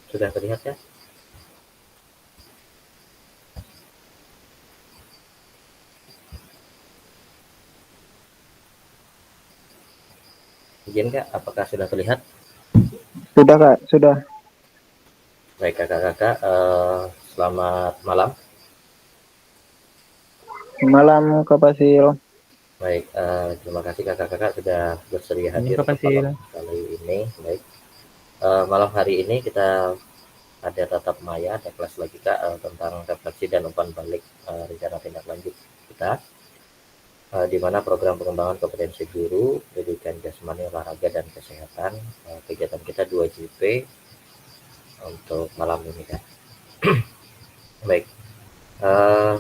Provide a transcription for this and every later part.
Sudah terlihat ya? Izin Kak, apakah sudah terlihat? Sudah Kak, sudah. Baik kakak-kakak, selamat malam. Malam Kak Pasil. Baik, terima kasih kakak-kakak sudah bersedia Ini hadir kapan untuk sih? malam kali ini. Baik, malam hari ini kita ada tatap maya, ada kelas lagi Kak, tentang refleksi dan umpan balik rencana tindak lanjut kita, di mana program pengembangan kompetensi guru, pendidikan jasmani, olahraga, dan kesehatan. Kegiatan kita 2JP untuk malam ini Kak. Baik, eh,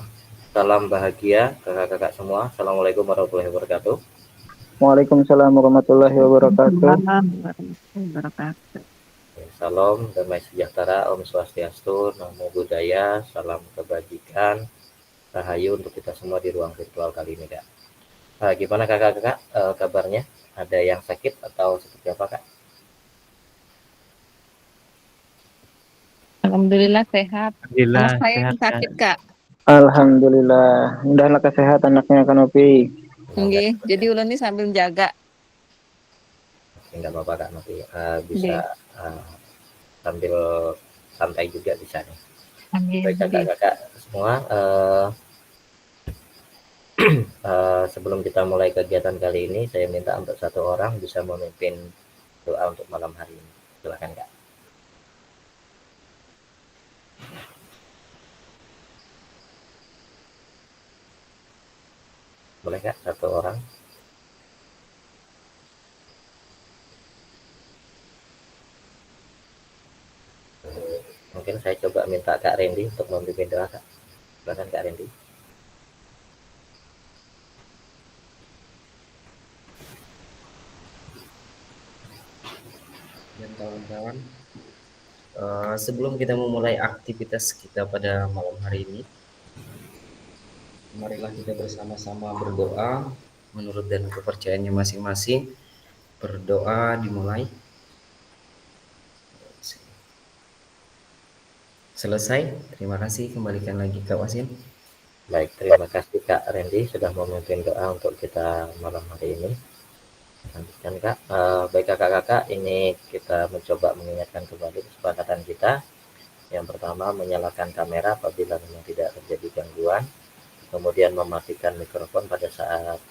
salam bahagia kakak-kakak semua. Assalamualaikum warahmatullahi wabarakatuh. Waalaikumsalam warahmatullahi wabarakatuh. Salam damai sejahtera, Om Swastiastu, Namo Buddhaya, salam kebajikan, rahayu untuk kita semua di ruang virtual kali ini Kak. Gimana kakak-kakak kabarnya? Ada yang sakit atau seperti apa Kak? Alhamdulillah sehat. Alhamdulillah Anak saya sehat yang sakit, Kak. Kak. Alhamdulillah. Mudahlah kesehatan anaknya kan Opi. Enggak, Nggih, jadi ulun ini sambil jaga. enggak apa-apa Kak, nanti bisa Nggih. sambil santai juga bisa nih. Nggih, Baik nggih. kakak-kakak semua, sebelum kita mulai kegiatan kali ini, saya minta untuk satu orang bisa memimpin doa untuk malam hari ini. Silakan Kak. Boleh Kak, satu orang? Mungkin saya coba minta Kak Randy untuk memimpin doa Kak. Silakan Kak Randy. Dan kawan-kawan, sebelum kita memulai aktivitas kita pada malam hari ini, marilah kita bersama-sama berdoa menurut dan kepercayaannya masing-masing. Berdoa dimulai. Selesai. Terima kasih. Kembalikan lagi Kak Wasin. Baik, terima kasih Kak Randy sudah memimpin doa untuk kita malam hari ini. Lanjutkan Kak. Baik kakak-kakak, ini kita mencoba mengingatkan kembali kesepakatan kita. Yang pertama, menyalakan kamera apabila memang tidak terjadi gangguan. Kemudian mematikan mikrofon pada saat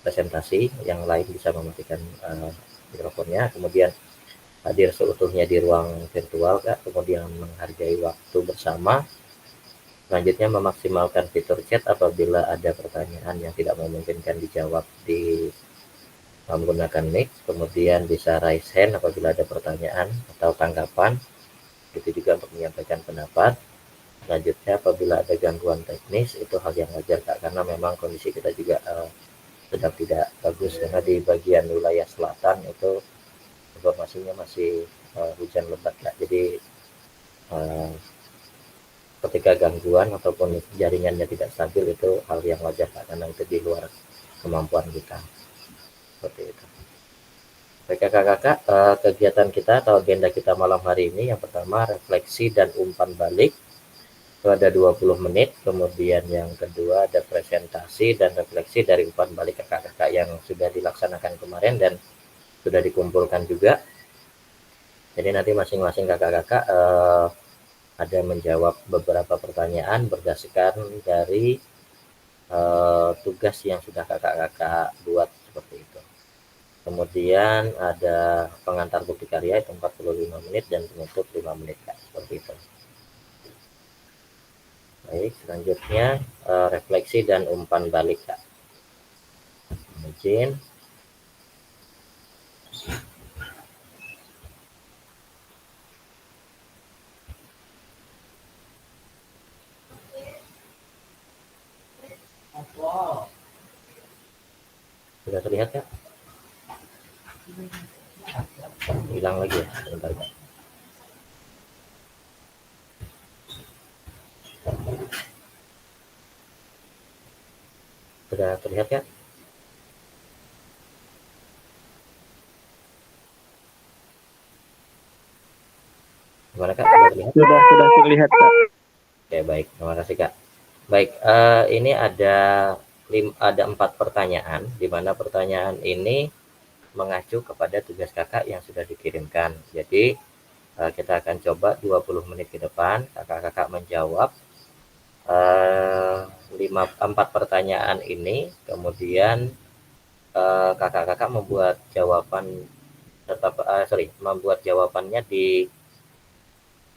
presentasi. Yang lain bisa mematikan mikrofonnya. Kemudian hadir seutuhnya di ruang virtual Kak. Kemudian menghargai waktu bersama. Selanjutnya memaksimalkan fitur chat apabila ada pertanyaan yang tidak memungkinkan dijawab di menggunakan mic, kemudian bisa raise hand apabila ada pertanyaan atau tanggapan, itu juga untuk menyampaikan pendapat. Selanjutnya apabila ada gangguan teknis itu hal yang wajar Kak, karena memang kondisi kita juga sedang tidak bagus karena di bagian wilayah selatan itu informasinya masih hujan lebat Kak. Jadi ketika gangguan ataupun jaringannya tidak stabil itu hal yang wajar Kak, karena itu di luar kemampuan kita. Seperti itu. Baik kakak-kakak, kegiatan kita atau agenda kita malam hari ini yang pertama refleksi dan umpan balik itu ada 20 menit, kemudian yang kedua ada presentasi dan refleksi dari umpan balik kakak-kakak yang sudah dilaksanakan kemarin dan sudah dikumpulkan juga. Jadi nanti masing-masing kakak-kakak ada menjawab beberapa pertanyaan berdasarkan dari tugas yang sudah kakak-kakak buat seperti itu. Kemudian ada pengantar bukti karya itu 45 menit dan penutup 5 menit Kak, seperti itu. Baik, selanjutnya refleksi dan umpan balik Kak. Izin. Sudah terlihat Kak? Hilang lagi ya, sebentar Kak. Sudah terlihat Kak? Gimana Kak, sudah terlihat? Sudah terlihat, Kak. Oke, baik. Terima kasih Kak. Baik, ini ada 4 pertanyaan, di mana pertanyaan ini mengacu kepada tugas Kakak yang sudah dikirimkan. Jadi, kita akan coba 20 menit ke depan, Kakak-kakak menjawab 4 pertanyaan ini, kemudian kakak-kakak membuat jawaban membuat jawabannya di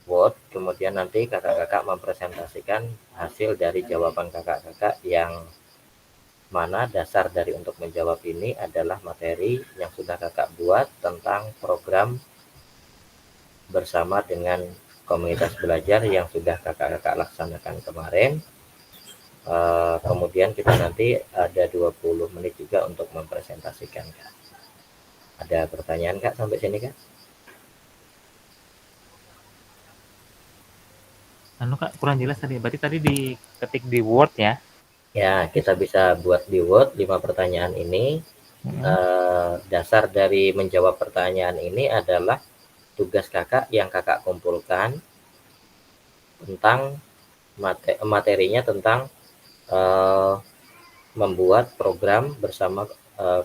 Word, kemudian nanti kakak-kakak mempresentasikan hasil dari jawaban kakak-kakak yang mana dasar dari untuk menjawab ini adalah materi yang sudah kakak buat tentang program bersama dengan komunitas belajar yang sudah kakak-kakak laksanakan kemarin. Kemudian kita nanti ada 20 menit juga untuk mempresentasikan Kak. Ada pertanyaan Kak sampai sini Kak? Kak, kurang jelas tadi. Berarti tadi diketik di Word ya? Ya, kita bisa buat di Word 5 pertanyaan ini. Dasar dari menjawab pertanyaan ini adalah tugas kakak yang kakak kumpulkan tentang materinya tentang membuat program bersama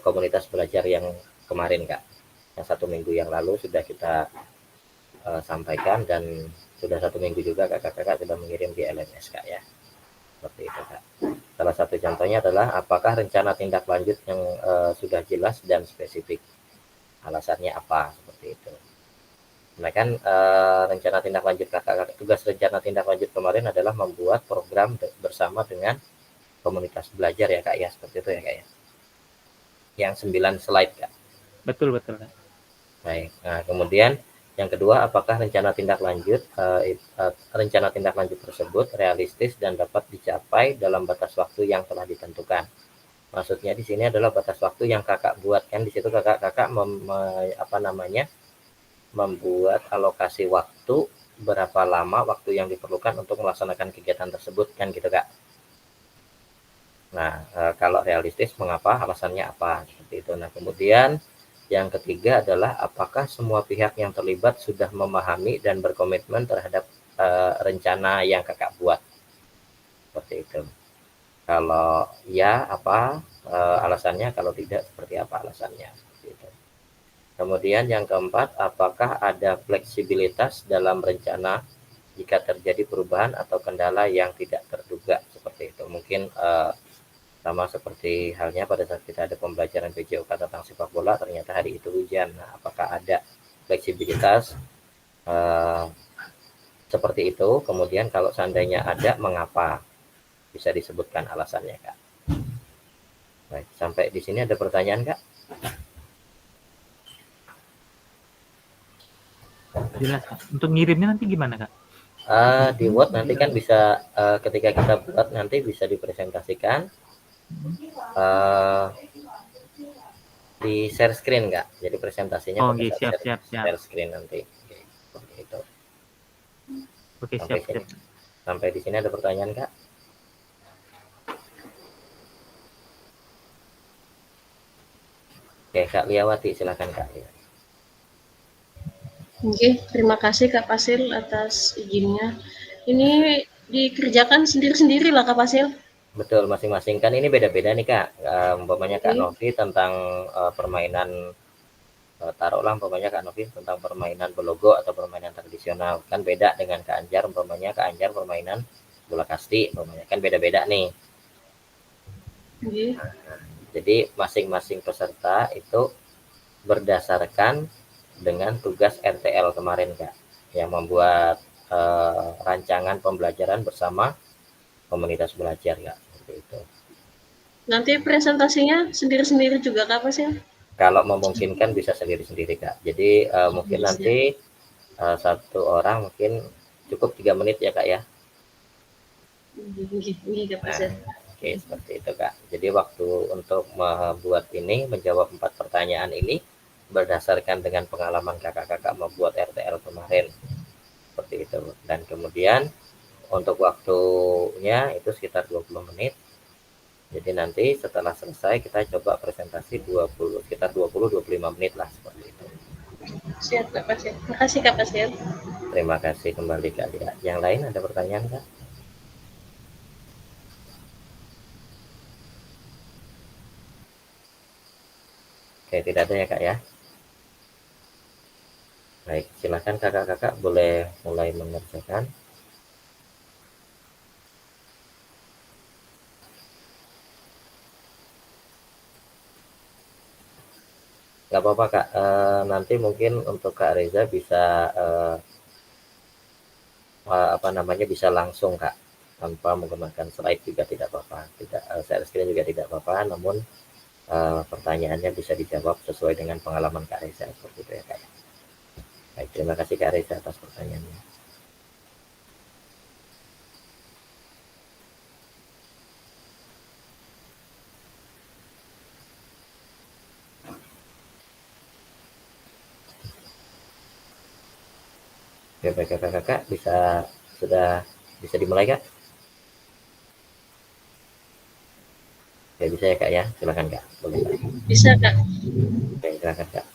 komunitas belajar yang kemarin Kak. Yang 1 minggu yang lalu sudah kita sampaikan, dan sudah 1 minggu juga kakak-kakak sudah mengirim di LMS Kak ya. Seperti itu Kak. Salah satu contohnya adalah apakah rencana tindak lanjut yang sudah jelas dan spesifik. Alasannya apa, seperti itu. Nah kan rencana tindak lanjut kakak-kakak, tugas rencana tindak lanjut kemarin adalah membuat program bersama dengan komunitas belajar ya Kak ya, seperti itu ya Kak ya. Yang 9 slide Kak. Betul Kak. Baik. Nah, kemudian yang kedua, apakah rencana tindak lanjut tersebut realistis dan dapat dicapai dalam batas waktu yang telah ditentukan. Maksudnya di sini adalah batas waktu yang kakak buat kan, di situ kakak membuat alokasi waktu, berapa lama waktu yang diperlukan untuk melaksanakan kegiatan tersebut kan gitu Kak. Nah, kalau realistis mengapa, alasannya apa, seperti itu. Nah, kemudian yang ketiga adalah apakah semua pihak yang terlibat sudah memahami dan berkomitmen terhadap rencana yang kakak buat, seperti itu. Kalau ya, apa alasannya, kalau tidak seperti apa alasannya, seperti itu. Kemudian yang keempat, apakah ada fleksibilitas dalam rencana jika terjadi perubahan atau kendala yang tidak terduga, seperti itu. Mungkin sama seperti halnya pada saat kita ada pembelajaran PJOK tentang sepak bola, ternyata hari itu hujan. Nah, apakah ada fleksibilitas seperti itu? Kemudian kalau seandainya ada, mengapa? Bisa disebutkan alasannya Kak. Baik, sampai di sini ada pertanyaan Kak? Jelas Kak. Untuk ngirimnya nanti gimana Kak? Di Word nanti kan bisa ketika kita buat nanti bisa dipresentasikan di share screen Kak. Jadi presentasinya siap. share screen nanti. Oke, itu. Oke, siap. Sampai di sini ada pertanyaan Kak? Oke, Kak Liawati silakan Kak. Oke, terima kasih Kak Pasil atas izinnya. Ini dikerjakan sendiri-sendiri lah Kak Pasil. Betul, masing-masing kan ini beda-beda nih Kak. Umpamanya Kak Novi tentang permainan, taruhlah umpamanya Kak Novi tentang permainan belogo atau permainan tradisional, kan beda dengan Kak Anjar, umpamanya Kak Anjar permainan bola kasti, umpamanya kan beda-beda nih. Jadi masing-masing peserta itu berdasarkan dengan tugas RTL kemarin Kak, yang membuat rancangan pembelajaran bersama komunitas belajar Kak, seperti itu. Nanti presentasinya sendiri-sendiri juga Kak Pasil? Kalau memungkinkan bisa sendiri-sendiri Kak. Jadi mungkin nanti satu orang mungkin cukup 3 menit ya Kak ya. Kak Pasil. Oke, seperti itu Kak. Jadi waktu untuk membuat ini, menjawab 4 pertanyaan ini berdasarkan dengan pengalaman kakak-kakak membuat RTL kemarin, seperti itu. Dan kemudian untuk waktunya itu sekitar 20 menit. Jadi nanti setelah selesai kita coba presentasi sekitar 20-25 menit lah, seperti itu. Siap Kak Pasil. Terima kasih Kak Pasil. Terima kasih kembali Kak Lia. Yang lain ada pertanyaan Kak? Oke, tidak ada ya Kak ya. Baik, silakan kakak-kakak boleh mulai mengerjakan. Nggak apa-apa Kak, nanti mungkin untuk Kak Reza bisa apa namanya, bisa langsung Kak, tanpa menggunakan slide juga tidak apa-apa, tidak share screen juga tidak apa-apa, namun pertanyaannya bisa dijawab sesuai dengan pengalaman Kak Reza, seperti itu ya Kak. Baik, terima kasih Kak Reza atas pertanyaannya. Oke, baik kakak-kakak, sudah bisa dimulai Kak? Ya bisa ya Kak ya, silakan Kak, boleh Kak. Bisa Kak. Oke, silakan Kak.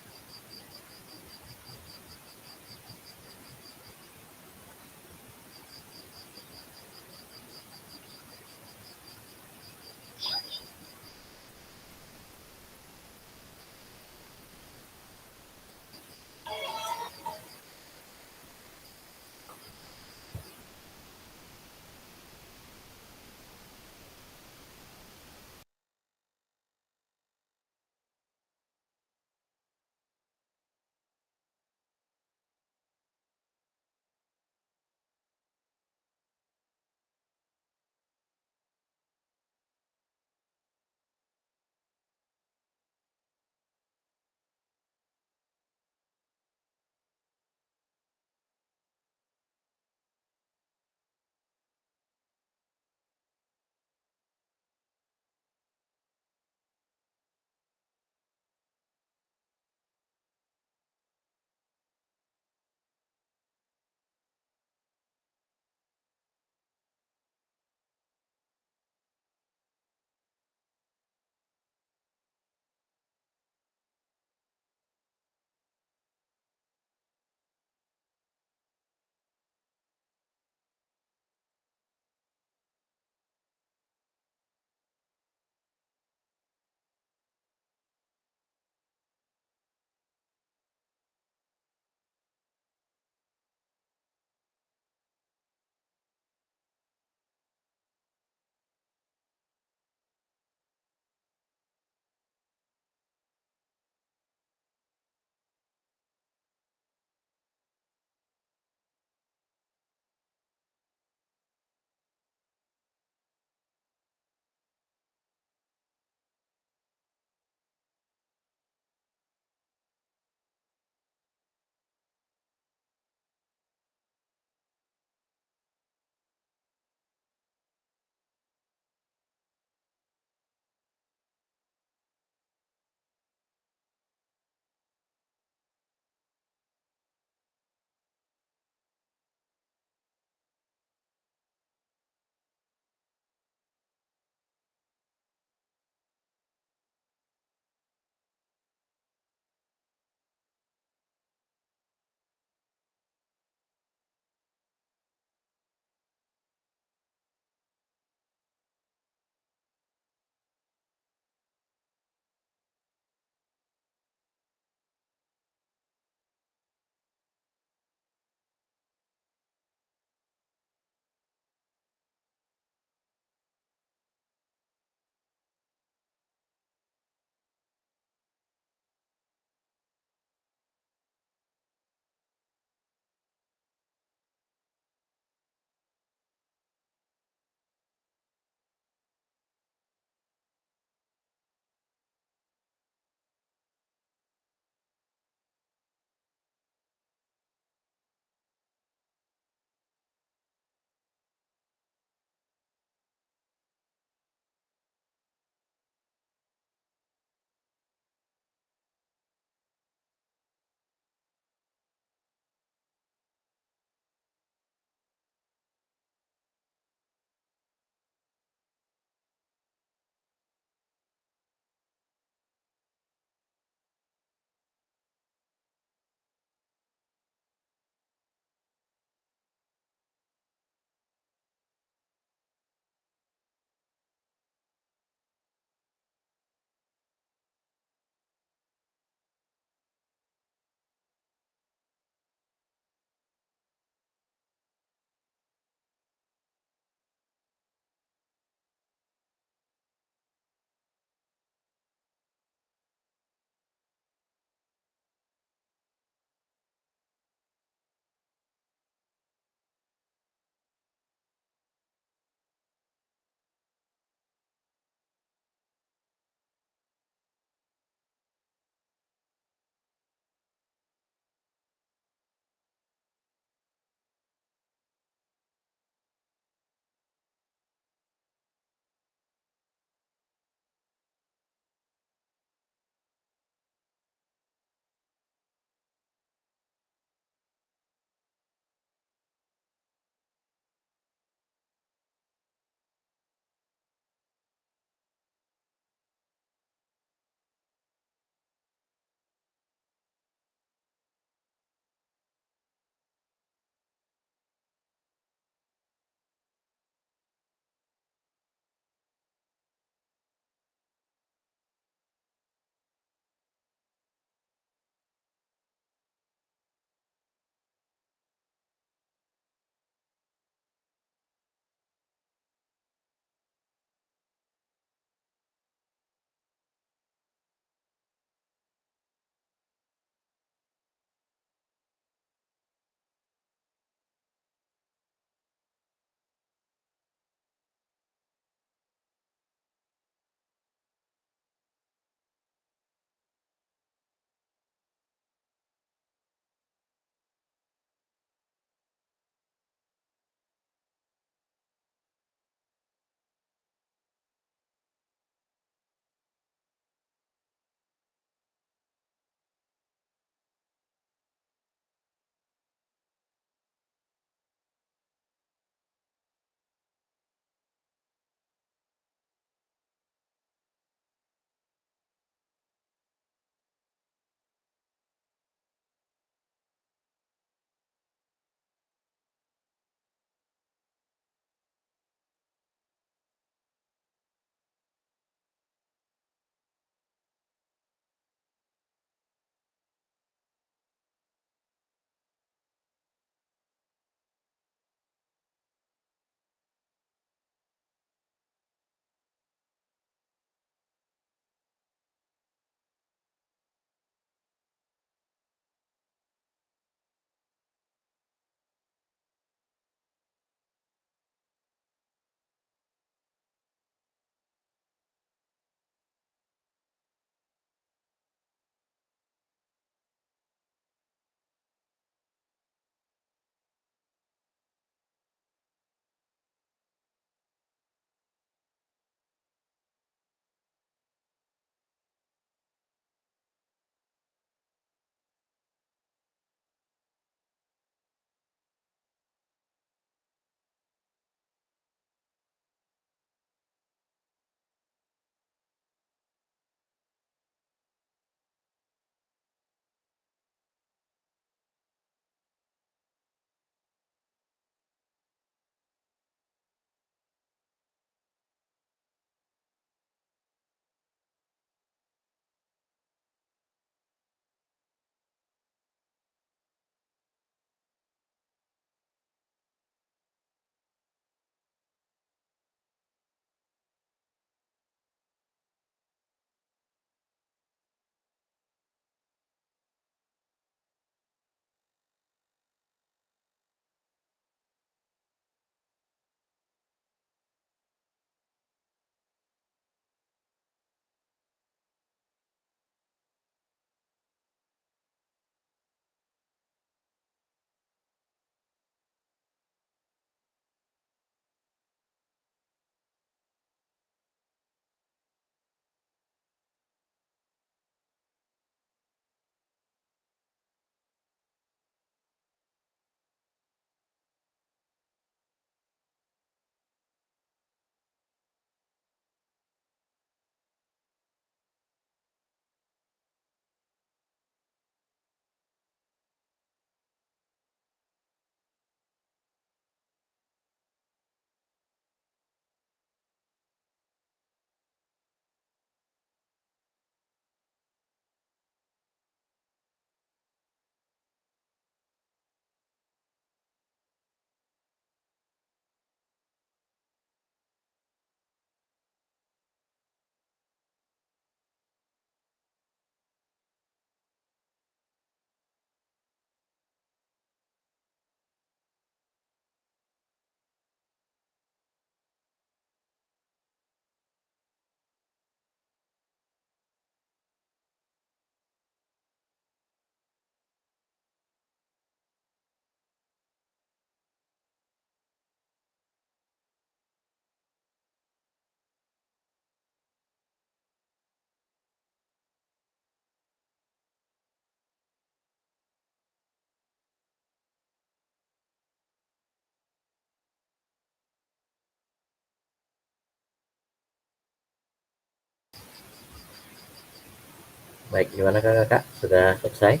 Baik, gimana kakak? Sudah selesai?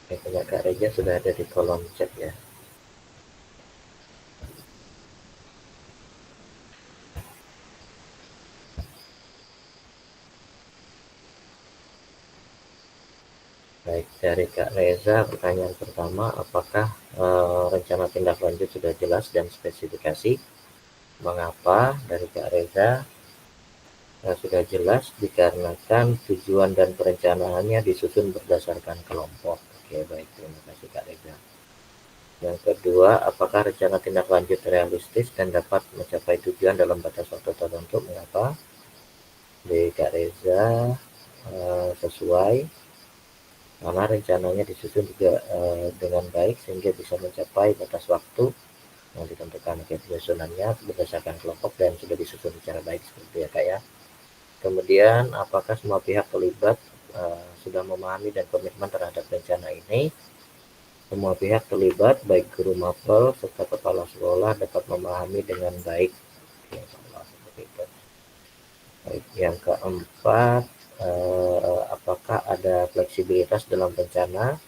Oke, punya Kak Reja sudah ada di kolom chat ya. Baik, dari Kak Reza, pertanyaan pertama, apakah rencana tindak lanjut sudah jelas dan spesifikasi? Mengapa? Dari Kak Reza, sudah jelas dikarenakan tujuan dan perencanaannya disusun berdasarkan kelompok. Oke, baik, terima kasih Kak Reza. Yang kedua, apakah rencana tindak lanjut realistis dan dapat mencapai tujuan dalam batas waktu tertentu? Mengapa? Dari Kak Reza, sesuai karena rencananya disusun juga dengan baik sehingga bisa mencapai batas waktu yang ditentukan. Penyusunannya berdasarkan kelompok dan sudah disusun secara baik seperti itu ya Kak ya. Kemudian apakah semua pihak terlibat sudah memahami dan komitmen terhadap rencana ini? Semua pihak terlibat baik guru mapel serta kepala sekolah dapat memahami dengan baik. Ya, seperti itu. Baik, yang keempat, apakah ada fleksibilitas dalam rencana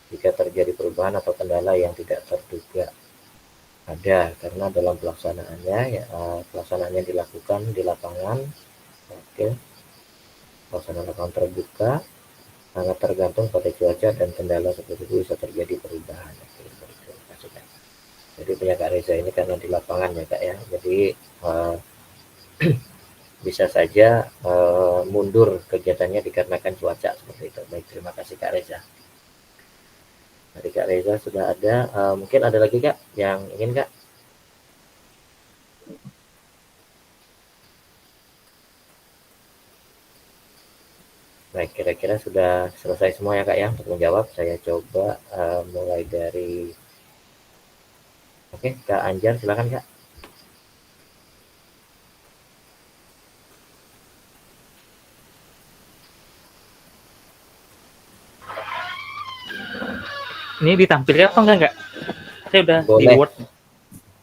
jika terjadi perubahan atau kendala yang tidak terduga? Ada, karena dalam pelaksanaannya dilakukan di lapangan. Oke, pelaksanaan lapangan terbuka sangat tergantung pada cuaca dan kendala seperti itu bisa terjadi perubahan. Oke, terima kasih Kak. Jadi punya Kak Reza ini karena di lapangan ya Kak ya, jadi bisa saja mundur kegiatannya dikarenakan cuaca seperti itu. Baik, terima kasih Kak Reza. Dari Kak Reza sudah ada, mungkin ada lagi Kak yang ingin Kak? Baik, kira-kira sudah selesai semua ya Kak ya untuk menjawab. Saya coba mulai dari, oke, Kak Anjar silakan Kak. Ini ditampilkan apa enggak? Saya udah di Boleh. Word.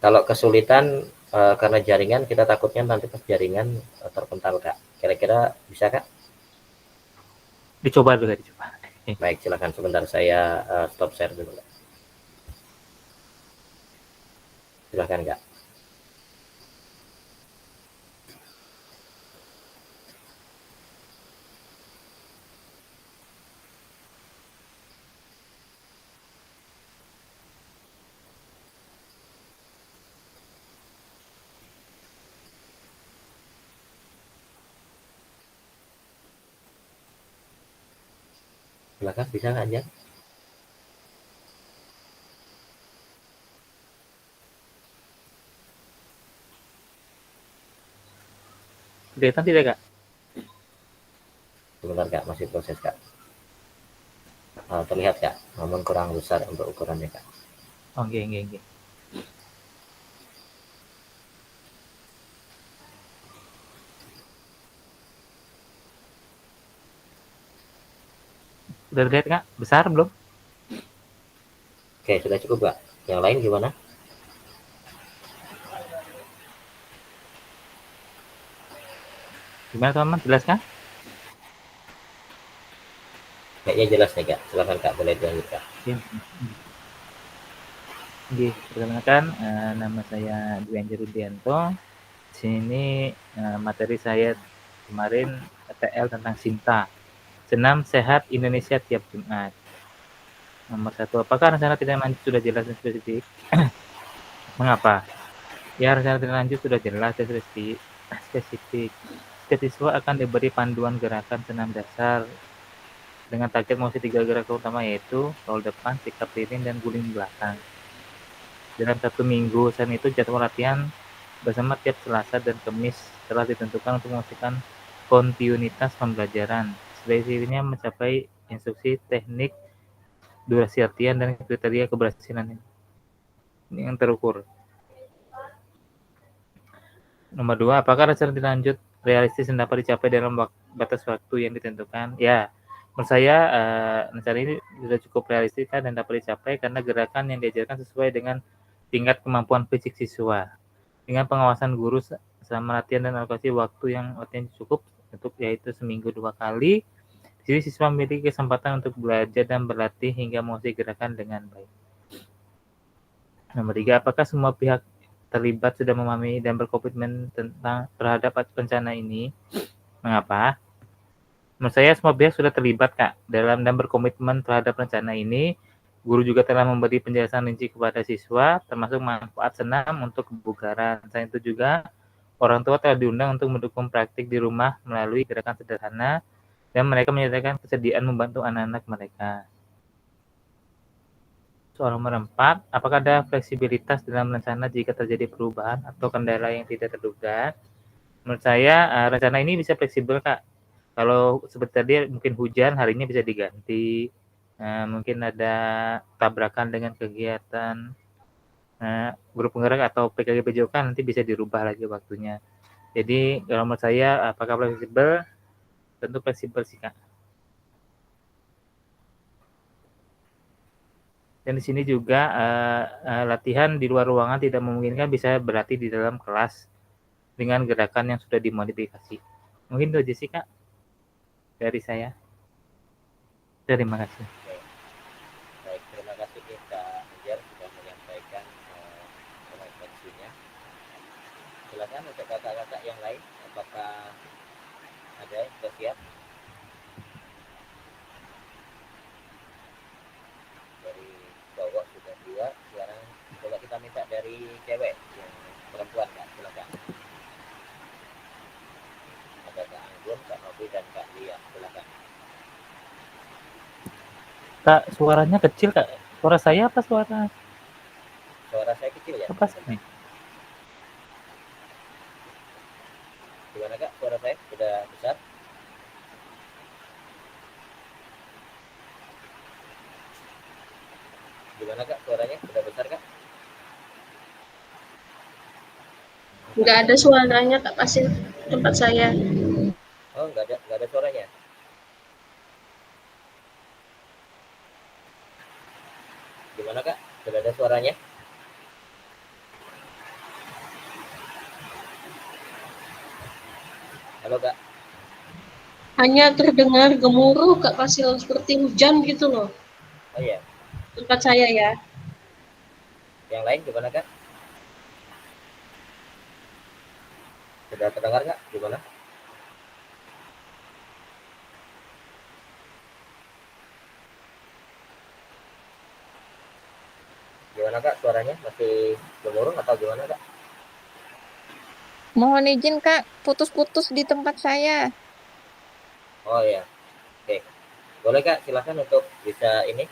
Kalau kesulitan karena jaringan, kita takutnya nanti pas jaringan terpental Kak. Kira-kira bisa Kak? Dicoba dulu, dicoba. Baik, silakan sebentar saya stop share dulu Kak. Silakan Kak. Silakan, bisa Kak Anjar? Kelihatan tidak Kak? Sebentar Kak, masih proses Kak. Terlihat Kak, namun kurang besar untuk ukurannya Kak. Oke, oke. Udah lihat Kak? Besar belum? Oke, sudah cukup Kak. Yang lain gimana? Gimana teman-teman? Jelas kan? Kayaknya jelas nih Kak. Silakan Kak, boleh dilanjut Kak. Oke, perkenalkan nama saya Dwi Anjar Rudianto. Di sini materi saya kemarin PTL tentang Sinta. Senam sehat Indonesia tiap Jumat. Nomor 1, apakah rencana tindak lanjut sudah jelas dan spesifik? Mengapa? Ya, rencana tindak lanjut sudah jelas dan spesifik. Setiap siswa akan diberi panduan gerakan senam dasar dengan target mengisi 3 gerakan utama yaitu roll depan, sikap piring, dan guling belakang. Dalam 1 minggu, selain itu jadwal latihan bersama tiap Selasa dan Kamis telah ditentukan untuk memastikan kontinuitas pembelajaran. Spesifiknya mencapai instruksi teknik, durasi latihan, dan kriteria keberhasilan yang terukur. Nomor 2, apakah rencana lanjut realistis dan dapat dicapai dalam batas waktu yang ditentukan? Ya, menurut saya rencana ini sudah cukup realistis dan dapat dicapai karena gerakan yang diajarkan sesuai dengan tingkat kemampuan fisik siswa. Dengan pengawasan guru selama latihan dan alokasi waktu yang latihan cukup untuk yaitu seminggu 2 kali. Jadi siswa memiliki kesempatan untuk belajar dan berlatih hingga menguasai gerakan dengan baik. Nomor 3, apakah semua pihak terlibat sudah memahami dan berkomitmen terhadap rencana ini? Mengapa? Menurut saya semua pihak sudah terlibat, Kak, dalam dan berkomitmen terhadap rencana ini. Guru juga telah memberi penjelasan rinci kepada siswa, termasuk manfaat senam untuk kebugaran. Selain itu juga, orang tua telah diundang untuk mendukung praktik di rumah melalui gerakan sederhana, dan mereka menyatakan kesediaan membantu anak-anak mereka. Soal nomor 4, apakah ada fleksibilitas dalam rencana jika terjadi perubahan atau kendala yang tidak terduga? Menurut saya, rencana ini bisa fleksibel, Kak. Kalau seperti tadi mungkin hujan, harinya bisa diganti. Mungkin ada tabrakan dengan kegiatan grup penggerak atau PKG PJOK, nanti bisa dirubah lagi waktunya. Jadi kalau menurut saya, apakah fleksibel? Tentu fleksibel sih, Kak. Dan di sini juga latihan di luar ruangan tidak memungkinkan, bisa berlatih di dalam kelas dengan gerakan yang sudah dimodifikasi. Mungkin itu aja sih, Kak, dari saya. Terima kasih. Baik, terima kasih Kak Anjar sudah menyampaikan refleksinya. Silakan untuk kakak-kakak yang lain, apakah ada yang sudah siap? Dari cowok sudah 2, sekarang coba kita minta dari cewek yang perempuan, Kak, silakan. Ada Kak Anggun, Kak Novi, dan Kak Lia, silakan. Kak, suaranya kecil, Kak. Suara saya apa suara? Suara saya kecil ya? Apa sih? Gimana Kak, suara saya sudah besar? Gimana Kak, suaranya sudah besar Kak? Nggak ada suaranya Kak Pasil tempat saya. Oh, nggak ada suaranya. Gimana Kak, sudah ada suaranya? Halo Kak. Hanya terdengar gemuruh Kak Pasil, seperti hujan gitu loh. Oh iya, Tempat saya ya. yang lain gimana Kak? Sudah terdengar Kak? Gimana? Gimana Kak, suaranya masih gemuruh atau gimana Kak? Mohon izin Kak, putus-putus di tempat saya. Oh iya, oke. Boleh Kak, silakan untuk bisa ini.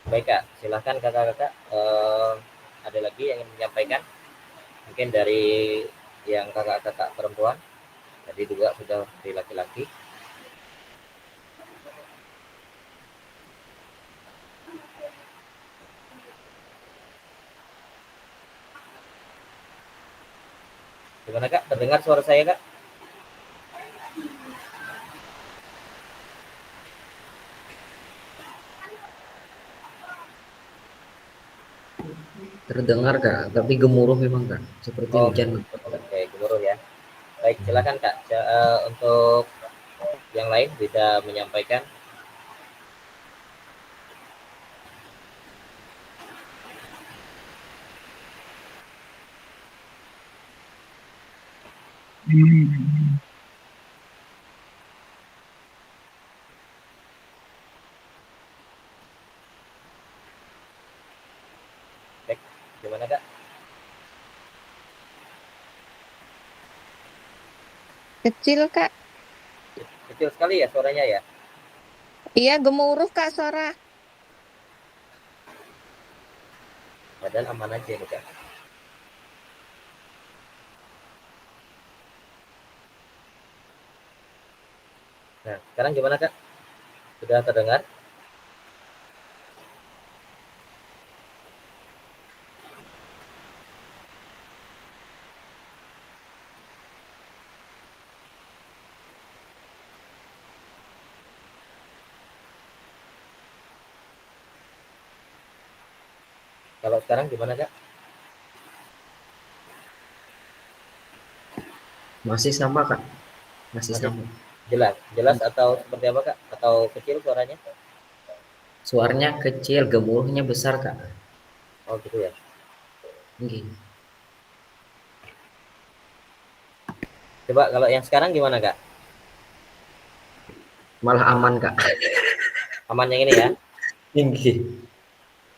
Baik Kak, silakan kakak-kakak. Ada lagi yang ingin menyampaikan? Mungkin dari yang kakak-kakak perempuan. Tadi juga sudah dari laki-laki. Gimana Kak? Terdengar suara saya Kak? Terdengar Kak, tapi gemuruh memang Kak, seperti Oh, hujan. oke, gemuruh ya. Baik, silakan Kak. Untuk yang lain bisa menyampaikan. Baik, gimana Kak? Kecil Kak. Kecil sekali ya suaranya ya? Iya, gemuruh Kak suara. Padahal aman aja nih Kak. Nah, sekarang gimana Kak? Sudah terdengar? Kalau sekarang gimana Kak? Masih sama Kak, masih Masih sama. jelas atau seperti apa Kak? Atau kecil suaranya? Suaranya kecil, gemuruhnya besar Kak. Oh gitu ya. Nggih. Coba kalau yang sekarang gimana Kak? Malah aman Kak. Aman yang ini ya? Nggih.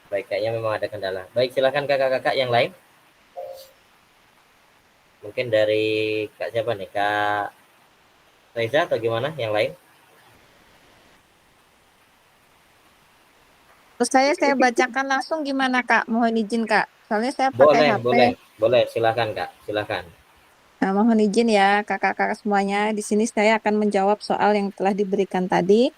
Baik, kayaknya memang ada kendala. Baik, silakan kakak-kakak yang lain. Mungkin dari Kak siapa nih? Kak Reza atau gimana yang lain? Terus saya bacakan langsung gimana Kak? Mohon izin Kak. Soalnya saya pakai Boleh, HP. boleh. Silakan Kak, silakan. Nah, mohon izin ya kakak-kakak semuanya. Di sini saya akan menjawab soal yang telah diberikan tadi.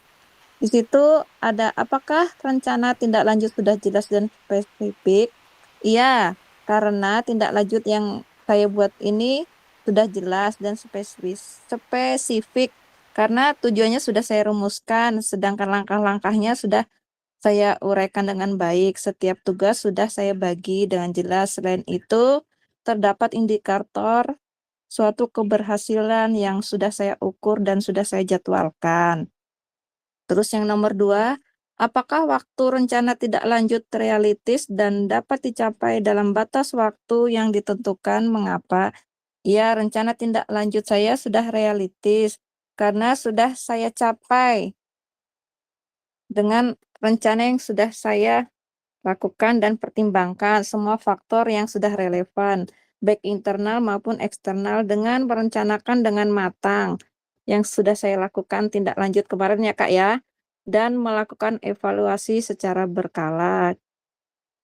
Di situ ada apakah rencana tindak lanjut sudah jelas dan spesifik? Iya, karena tindak lanjut yang saya buat ini sudah jelas dan spesifik karena tujuannya sudah saya rumuskan, sedangkan langkah-langkahnya sudah saya uraikan dengan baik. Setiap tugas sudah saya bagi dengan jelas. Selain itu, terdapat indikator suatu keberhasilan yang sudah saya ukur dan sudah saya jadwalkan. Terus yang nomor 2, apakah waktu rencana tidak lanjut realistis dan dapat dicapai dalam batas waktu yang ditentukan? Mengapa? Ya, rencana tindak lanjut saya sudah realistis karena sudah saya capai dengan rencana yang sudah saya lakukan dan pertimbangkan semua faktor yang sudah relevan, baik internal maupun eksternal dengan merencanakan dengan matang. Yang sudah saya lakukan tindak lanjut kemarin ya Kak ya, dan melakukan evaluasi secara berkala.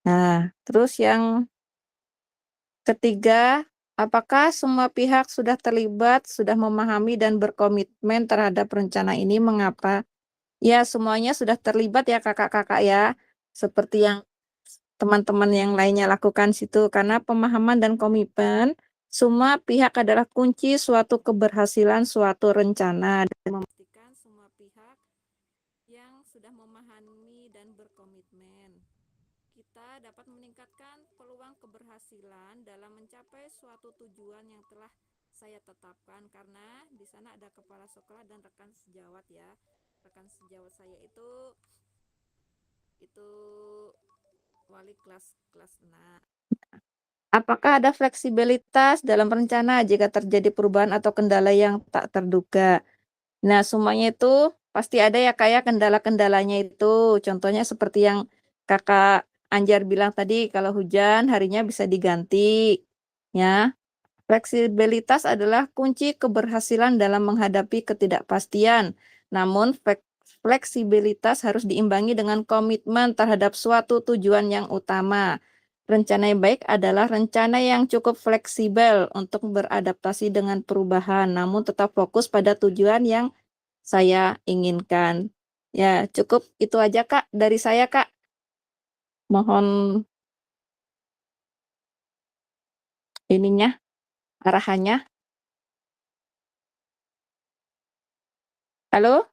Nah, terus yang ketiga, apakah semua pihak sudah terlibat, sudah memahami dan berkomitmen terhadap rencana ini? Mengapa? Ya, semuanya sudah terlibat ya kakak-kakak ya. Seperti yang teman-teman yang lainnya lakukan situ. Karena pemahaman dan komitmen, semua pihak adalah kunci suatu keberhasilan suatu rencana. Dan memastikan semua pihak yang sudah memahami dan berkomitmen. Kita dapat meningkatkan peluang keberhasilan dalam mencapai suatu tujuan yang telah saya tetapkan karena di sana ada kepala sekolah dan rekan sejawat ya. Rekan sejawat saya itu wali kelas 6. Apakah ada fleksibilitas dalam rencana jika terjadi perubahan atau kendala yang tak terduga? Nah, semuanya itu pasti ada ya kayak kendala-kendalanya itu. Contohnya seperti yang Kakak Anjar bilang tadi, kalau hujan harinya bisa diganti. Ya, fleksibilitas adalah kunci keberhasilan dalam menghadapi ketidakpastian. Namun, fleksibilitas harus diimbangi dengan komitmen terhadap suatu tujuan yang utama. Rencana yang baik adalah rencana yang cukup fleksibel untuk beradaptasi dengan perubahan, namun tetap fokus pada tujuan yang saya inginkan. Ya, cukup itu aja Kak dari saya Kak. Mohon ininya, arahannya. Halo,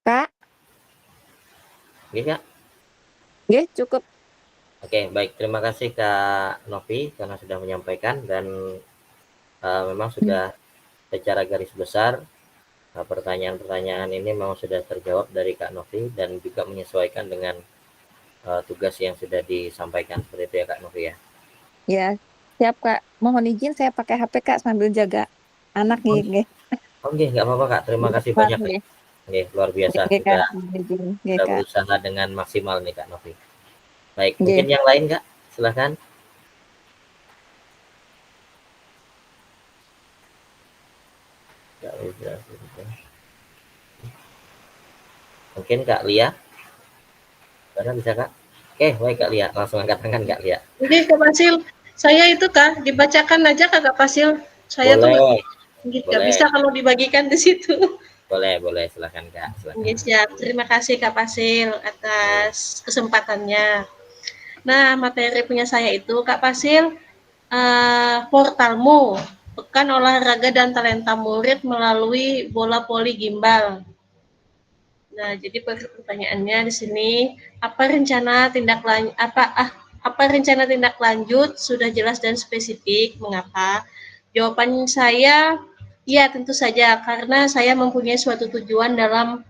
Kak? Oke Kak? Oke, cukup. Oke, baik. Terima kasih Kak Novi karena sudah menyampaikan dan memang sudah secara garis besar pertanyaan-pertanyaan ini memang sudah terjawab dari Kak Novi dan juga menyesuaikan dengan tugas yang sudah disampaikan seperti itu ya Kak Novi ya. Ya, siap Kak. Mohon izin saya pakai HP Kak sambil jaga anak nih. Nggih. Oke, nggak apa-apa Kak. Terima kasih banyak Kak. Nggih. Oke, luar biasa Nggih, Kak. sudah Mohon izin. Nggih, sudah Kak. berusaha dengan maksimal nih Kak Novi. Baik, mungkin Nggih. yang lain Kak, silahkan. Mungkin Kak Lia, karena bisa Kak? Oke, baik Kak Lia, langsung angkat tangan Kak Lia. Jadi Kak Pasil, saya itu Kak, dibacakan aja Kak Pasil. Saya tuh Boleh, nggak boleh, bisa kalau dibagikan di situ. boleh, silahkan Kak, silahkan. Oke, siap. Terima kasih Kak Pasil atas kesempatannya. Nah, materi punya saya itu Kak Pasil, portalmu, pekan olahraga dan talenta murid melalui bola voli gimbal. Nah, jadi pertanyaannya di sini, apa rencana tindak lanjut sudah jelas dan spesifik? Mengapa? Jawaban saya, ya tentu saja karena saya mempunyai suatu tujuan dalam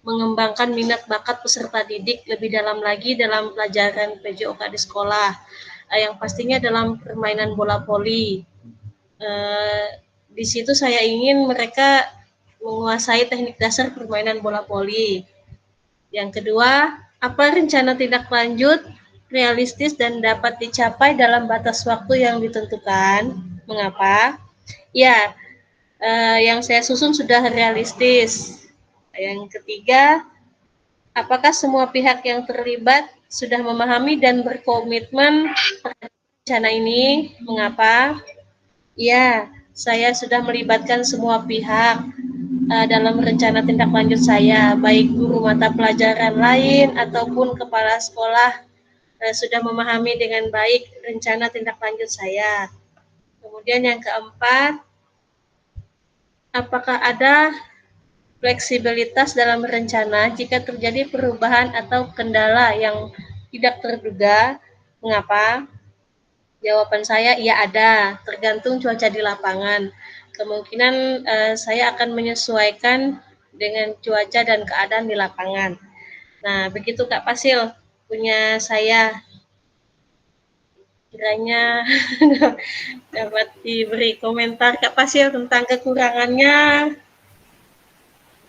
mengembangkan minat bakat peserta didik lebih dalam lagi dalam pelajaran PJOK di sekolah. Yang pastinya dalam permainan bola voli. Di situ saya ingin mereka menguasai teknik dasar permainan bola voli. Yang kedua, apa rencana tindak lanjut realistis dan dapat dicapai dalam batas waktu yang ditentukan? Mengapa? Ya, yang saya susun sudah realistis. Yang ketiga, apakah semua pihak yang terlibat sudah memahami dan berkomitmen terhadap rencana ini? Mengapa? Ya, saya sudah melibatkan semua pihak dalam rencana tindak lanjut saya, baik guru mata pelajaran lain ataupun kepala sekolah sudah memahami dengan baik rencana tindak lanjut saya. Kemudian yang keempat, apakah ada fleksibilitas dalam rencana jika terjadi perubahan atau kendala yang tidak terduga? Mengapa? Jawaban saya, iya ada, tergantung cuaca di lapangan. Kemungkinan saya akan menyesuaikan dengan cuaca dan keadaan di lapangan. Nah, begitu Kak Pasil, punya saya. Kiranya dapat diberi komentar Kak Pasil tentang kekurangannya.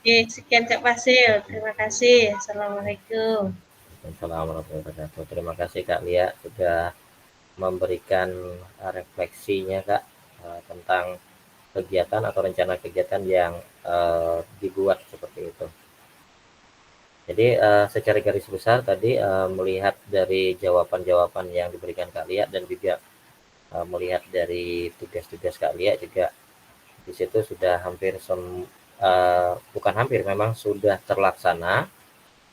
Oke, sekian Kak Pasil. Terima kasih. Assalamualaikum. Assalamualaikum warahmatullahi wabarakatuh. Terima kasih Kak Lia sudah memberikan refleksinya Kak tentang kegiatan atau rencana kegiatan yang dibuat seperti itu. Jadi secara garis besar tadi melihat dari jawaban-jawaban yang diberikan Kak Lia dan juga melihat dari tugas-tugas Kak Lia juga di situ sudah hampir bukan hampir, memang sudah terlaksana.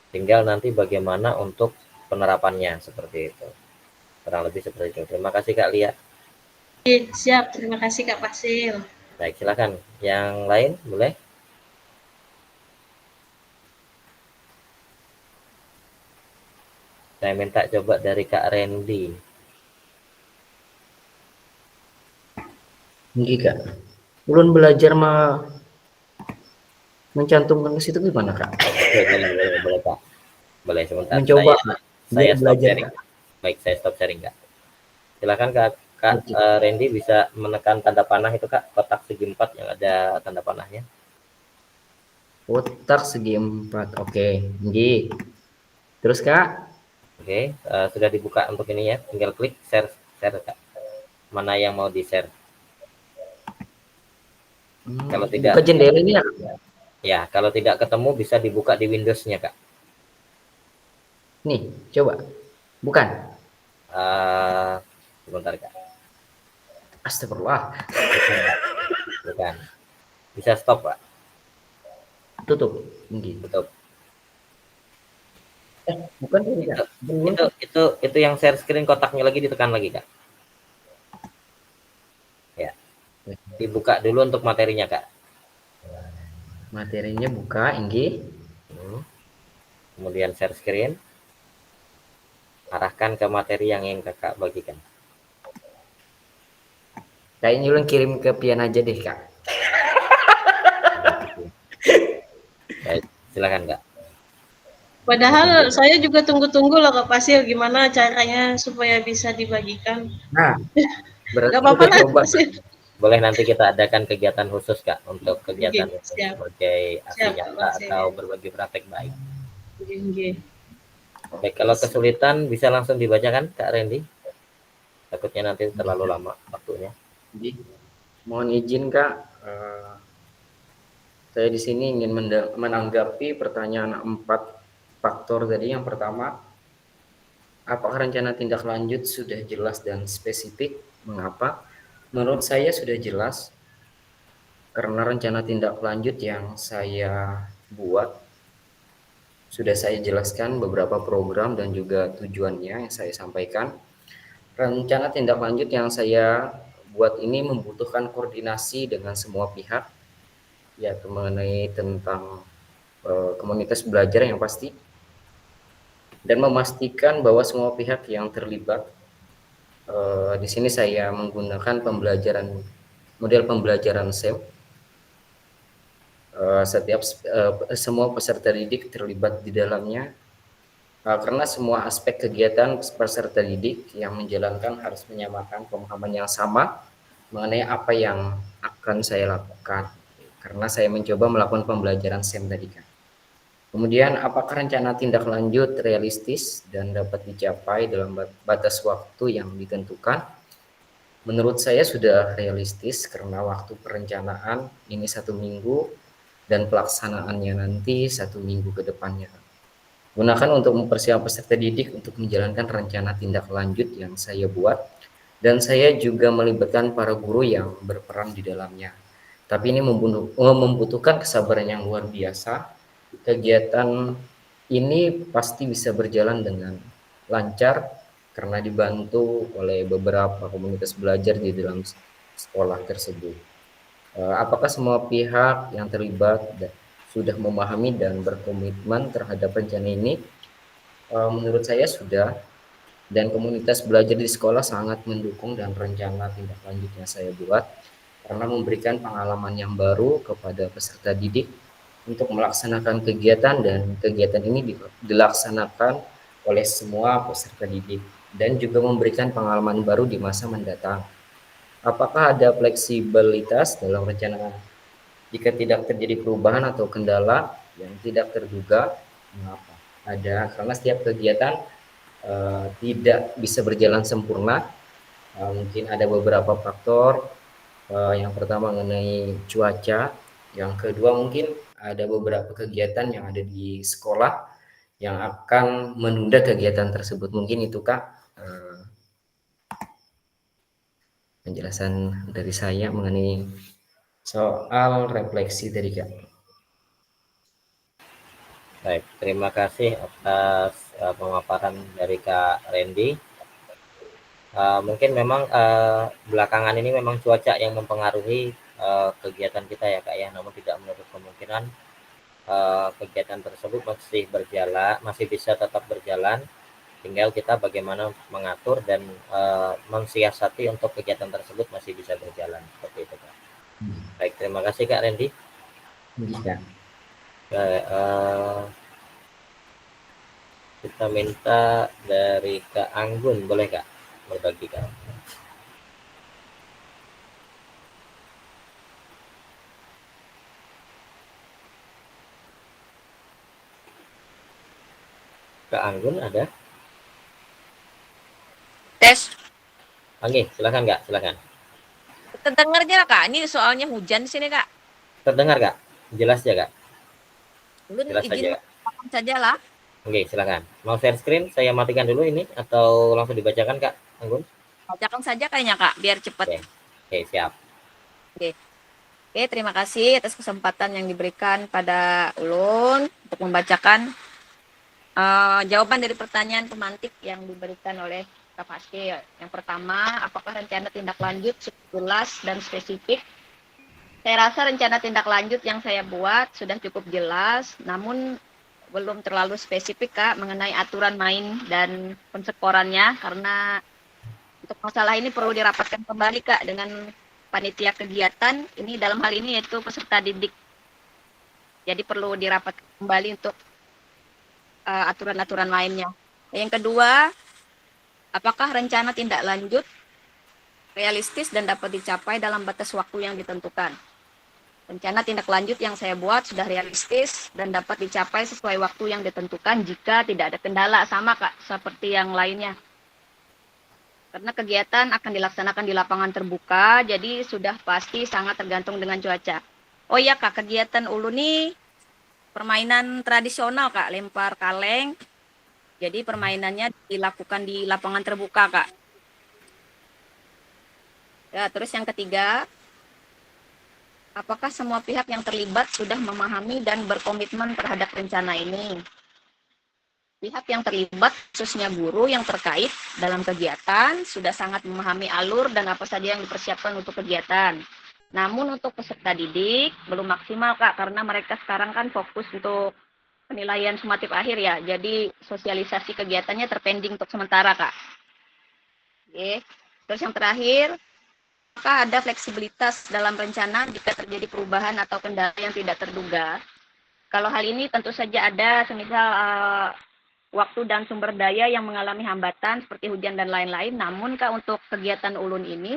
Tinggal nanti bagaimana untuk penerapannya seperti itu. Kurang lebih seperti itu. Terima kasih Kak Lia. Siap, terima kasih Kak Pasil. Baik, silakan. Yang lain boleh? Saya minta coba dari Kak Randy. Ini Kak, ulun belajar mencantumkan ke situ gimana Kak? Oke, boleh Kak. Boleh sebentar. Mencoba Saya stop belajar. sharing. Baik, saya stop sharing Kak. Silakan Kak Randy bisa menekan tanda panah itu Kak, kotak segi 4 yang ada tanda panahnya. Kotak segi 4, oke. Ini. Terus Kak? Oke, sudah dibuka untuk ini ya. Tinggal klik share Kak. Mana yang mau di-share? Kalau tidak, buka jendelanya. Ya, kalau tidak ketemu bisa dibuka di Windows-nya Kak. Nih, coba. Bukan. Sebentar Kak. Astagfirullah. Bukan. Bisa stop Pak. Tutup. Ini. Tutup. Bukan ini Kak. Itu yang share screen kotaknya lagi ditekan lagi Kak. Ya. Dibuka dulu untuk materinya Kak. Materinya buka, ini. Kemudian share screen. Arahkan ke materi yang ingin Kakak bagikan. Kayaknya ulun kirim ke Pian aja deh Kak. Baik, silakan Kak. Padahal saya juga tunggu-tunggu loh Kak Pasil, gimana caranya supaya bisa dibagikan. Nah, berarti Gak apa-apa lah coba. Boleh nanti kita adakan kegiatan khusus Kak untuk kegiatan siap. sebagai aksi Siap, nyata Kak, atau berbagi praktek baik. Oke. Baik, kalau kesulitan bisa langsung dibacakan Kak Randy. Takutnya nanti terlalu lama waktunya. Mohon izin Kak, saya di sini ingin menanggapi pertanyaan 4 faktor tadi. Yang pertama, apakah rencana tindak lanjut sudah jelas dan spesifik? Mengapa? Menurut saya sudah jelas, karena rencana tindak lanjut yang saya buat sudah saya jelaskan beberapa program dan juga tujuannya yang saya sampaikan. Rencana tindak lanjut yang saya buat ini membutuhkan koordinasi dengan semua pihak, ya mengenai tentang komunitas belajar yang pasti, dan memastikan bahwa semua pihak yang terlibat, di sini saya menggunakan model pembelajaran SEM. Semua peserta didik terlibat di dalamnya, karena semua aspek kegiatan peserta didik yang menjalankan harus menyamakan pemahaman yang sama mengenai apa yang akan saya lakukan, karena saya mencoba melakukan pembelajaran SEM tadi kan. Kemudian, apakah rencana tindak lanjut realistis dan dapat dicapai dalam batas waktu yang ditentukan? Menurut saya sudah realistis, karena waktu perencanaan ini 1 minggu dan pelaksanaannya nanti 1 minggu ke depannya. Gunakan untuk mempersiapkan peserta didik untuk menjalankan rencana tindak lanjut yang saya buat, dan saya juga melibatkan para guru yang berperan di dalamnya. Tapi ini membutuhkan kesabaran yang luar biasa. Kegiatan ini pasti bisa berjalan dengan lancar karena dibantu oleh beberapa komunitas belajar di dalam sekolah tersebut. Apakah semua pihak yang terlibat sudah memahami dan berkomitmen terhadap rencana ini? Menurut saya sudah, dan komunitas belajar di sekolah sangat mendukung dan rencana tindak lanjut yang saya buat, karena memberikan pengalaman yang baru kepada peserta didik untuk melaksanakan kegiatan, dan kegiatan ini dilaksanakan oleh semua peserta didik dan juga memberikan pengalaman baru di masa mendatang. Apakah ada fleksibilitas dalam rencana jika tidak terjadi perubahan atau kendala yang tidak terduga? Mengapa? Ada, karena setiap kegiatan tidak bisa berjalan sempurna. Mungkin ada beberapa faktor. Yang pertama mengenai cuaca, yang kedua mungkin ada beberapa kegiatan yang ada di sekolah yang akan menunda kegiatan tersebut. Mungkin itu Kak penjelasan dari saya mengenai soal refleksi tadi Kak. Baik, terima kasih atas pemaparan dari Kak Randy. Mungkin memang belakangan ini memang cuaca yang mempengaruhi kegiatan kita ya Kak ya, namun tidak menutup kemungkinan kegiatan tersebut masih bisa tetap berjalan. Tinggal kita bagaimana mengatur dan mensiasati untuk kegiatan tersebut masih bisa berjalan, seperti itu Kak. Baik, terima kasih Kak Randy. Ya. Kita minta dari Kak Anggun, boleh Kak berbagi Kak? Kak Anggun ada? Tes, Oke, silakan Kak, silakan. terdengar aja Kak. Ini soalnya hujan di sini Kak. Terdengar Kak? Jelas ya Kak? Belum Jelas izin saja. saja lah. Oke, silakan. Mau share screen, saya matikan dulu ini atau langsung dibacakan Kak Anggun? Bacakan saja kayaknya Kak, biar cepat. Oke, siap. Oke, terima kasih atas kesempatan yang diberikan pada Ulun untuk membacakan jawaban dari pertanyaan pemantik yang diberikan oleh Kak Fasil. Yang pertama, apakah rencana tindak lanjut jelas dan spesifik? Saya rasa rencana tindak lanjut yang saya buat sudah cukup jelas, namun belum terlalu spesifik Kak mengenai aturan main dan pensekorannya, karena untuk masalah ini perlu dirapatkan kembali Kak dengan panitia kegiatan ini, dalam hal ini yaitu peserta didik. Jadi perlu dirapatkan kembali untuk aturan-aturan lainnya. Yang kedua, apakah rencana tindak lanjut realistis dan dapat dicapai dalam batas waktu yang ditentukan? Rencana tindak lanjut yang saya buat sudah realistis dan dapat dicapai sesuai waktu yang ditentukan jika tidak ada kendala, sama Kak seperti yang lainnya. Karena kegiatan akan dilaksanakan di lapangan terbuka, jadi sudah pasti sangat tergantung dengan cuaca. Oh iya Kak, kegiatan Ulu nih permainan tradisional Kak, lempar kaleng. Jadi permainannya dilakukan di lapangan terbuka Kak. Ya, terus yang ketiga, apakah semua pihak yang terlibat sudah memahami dan berkomitmen terhadap rencana ini? Pihak yang terlibat, khususnya guru yang terkait dalam kegiatan, sudah sangat memahami alur dan apa saja yang dipersiapkan untuk kegiatan. Namun untuk peserta didik belum maksimal Kak, karena mereka sekarang kan fokus untuk penilaian sumatif akhir ya. Jadi sosialisasi kegiatannya terpending untuk sementara Kak. Oke. Terus yang terakhir, apakah ada fleksibilitas dalam rencana jika terjadi perubahan atau kendala yang tidak terduga? Kalau hal ini tentu saja ada, semisal waktu dan sumber daya yang mengalami hambatan seperti hujan dan lain-lain. Namun Kak, untuk kegiatan ulun ini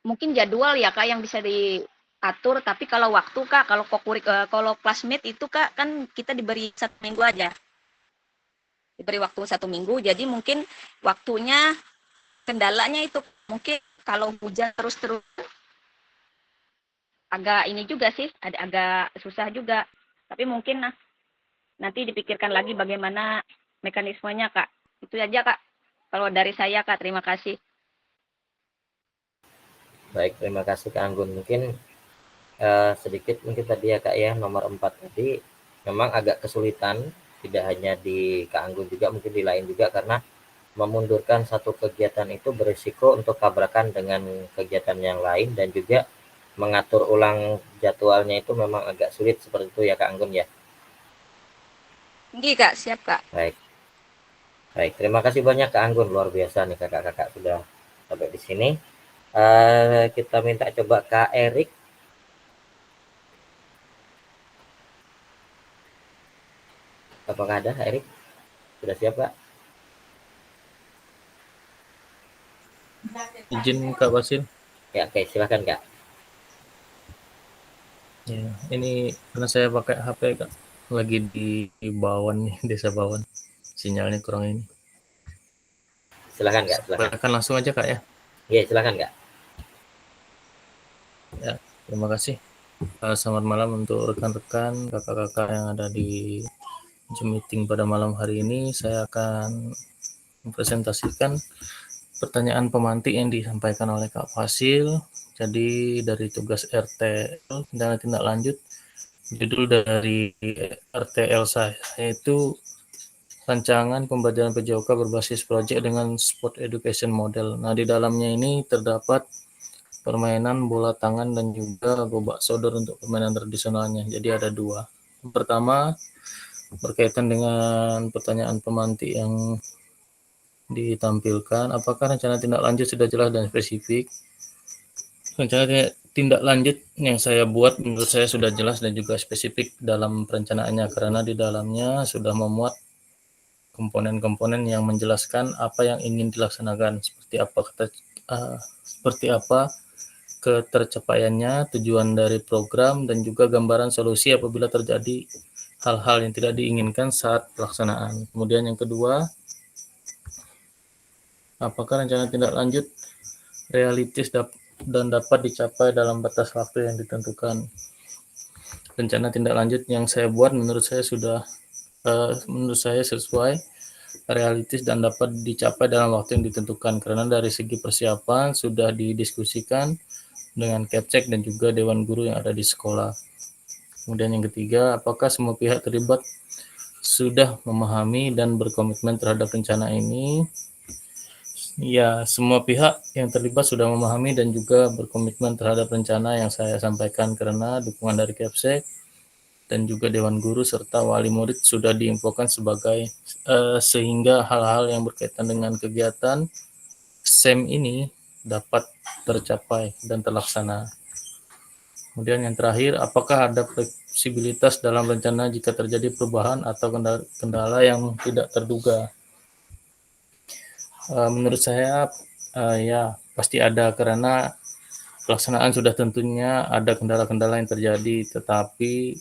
mungkin jadwal ya Kak yang bisa diatur, tapi kalau waktu Kak, kalau classmate itu Kak kan kita diberi 1 minggu aja. Diberi waktu 1 minggu, jadi mungkin waktunya kendalanya itu mungkin kalau hujan terus-terus agak ini juga sih, agak susah juga. Tapi mungkin nanti dipikirkan lagi bagaimana mekanismenya Kak. Itu aja Kak. Kalau dari saya Kak, terima kasih. Baik, terima kasih Kak Anggun. Mungkin sedikit mungkin tadi ya Kak ya, nomor 4 tadi memang agak kesulitan, tidak hanya di Kak Anggun juga, mungkin di lain juga, karena memundurkan satu kegiatan itu berisiko untuk tabrakan dengan kegiatan yang lain, dan juga mengatur ulang jadwalnya itu memang agak sulit seperti itu ya Kak Anggun ya. Tinggi Kak, siap Kak. Baik. Baik, terima kasih banyak Kak Anggun, luar biasa nih kakak-kakak sudah sampai di sini. Kita minta coba Kak Erik. Apakah ada Kak Erik? Sudah siap Kak? Izin Kak Basil. Ya, oke, silakan Kak. Ya, ini karena saya pakai HP Kak, lagi di Bawan nih, desa Bawan. Sinyalnya kurang ini. Silakan Kak, silakan. Silakan langsung aja Kak ya. Iya, silakan Kak. Ya, terima kasih. Selamat malam untuk rekan-rekan, kakak-kakak yang ada di Zoom meeting pada malam hari ini. Saya akan mempresentasikan pertanyaan pemantik yang disampaikan oleh Kak Fasil. Jadi dari tugas RTL tindak lanjut, judul dari RTL saya itu rancangan pembelajaran PJOK berbasis proyek dengan sport education model. Nah, di dalamnya ini terdapat permainan bola tangan dan juga gobak sodor untuk permainan tradisionalnya. Jadi ada 2. Yang pertama berkaitan dengan pertanyaan pemantik yang ditampilkan, apakah rencana tindak lanjut sudah jelas dan spesifik? Rencana tindak lanjut yang saya buat menurut saya sudah jelas dan juga spesifik dalam perencanaannya, karena di dalamnya sudah memuat komponen-komponen yang menjelaskan apa yang ingin dilaksanakan, seperti apa ketercapaiannya, tujuan dari program, dan juga gambaran solusi apabila terjadi hal-hal yang tidak diinginkan saat pelaksanaan. Kemudian yang kedua, apakah rencana tindak lanjut realistis dan dapat dicapai dalam batas waktu yang ditentukan. Rencana tindak lanjut yang saya buat menurut saya sesuai, realistis, dan dapat dicapai dalam waktu yang ditentukan, karena dari segi persiapan sudah didiskusikan dengan Kepcek dan juga Dewan Guru yang ada di sekolah. Kemudian yang ketiga, apakah semua pihak terlibat sudah memahami dan berkomitmen terhadap rencana ini? Ya, semua pihak yang terlibat sudah memahami dan juga berkomitmen terhadap rencana yang saya sampaikan, karena dukungan dari Kepsek dan juga Dewan Guru serta wali murid sudah diinfokan sebagai sehingga hal-hal yang berkaitan dengan kegiatan SEM ini dapat tercapai dan terlaksana. Kemudian yang terakhir, apakah ada fleksibilitas dalam rencana jika terjadi perubahan atau kendala yang tidak terduga? Menurut saya ya pasti ada, karena pelaksanaan sudah tentunya ada kendala-kendala yang terjadi, tetapi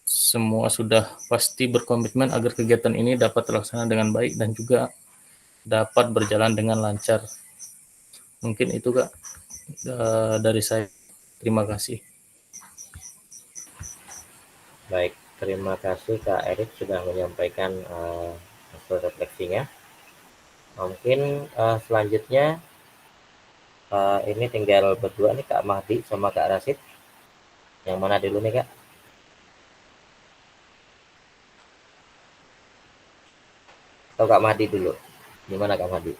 semua sudah pasti berkomitmen agar kegiatan ini dapat terlaksana dengan baik dan juga dapat berjalan dengan lancar. Mungkin itu Kak dari saya. Terima kasih. Baik, terima kasih Kak Erik sudah menyampaikan hasil refleksinya. Mungkin selanjutnya ini tinggal berdua nih, Kak Mahdi sama Kak Rasid. Yang mana dulu nih Kak? Atau Kak Mahdi dulu? Gimana Kak Mahdi?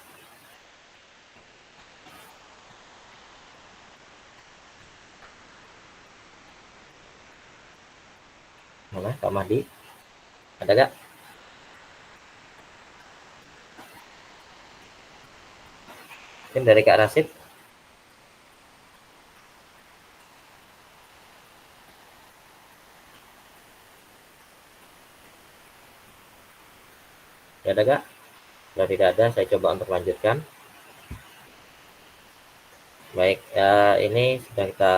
Kak Mahdi, ada gak? Mungkin dari Kak Rasid. Ada gak? Kalau tidak ada, saya coba untuk lanjutkan. Baik, ini sudah kita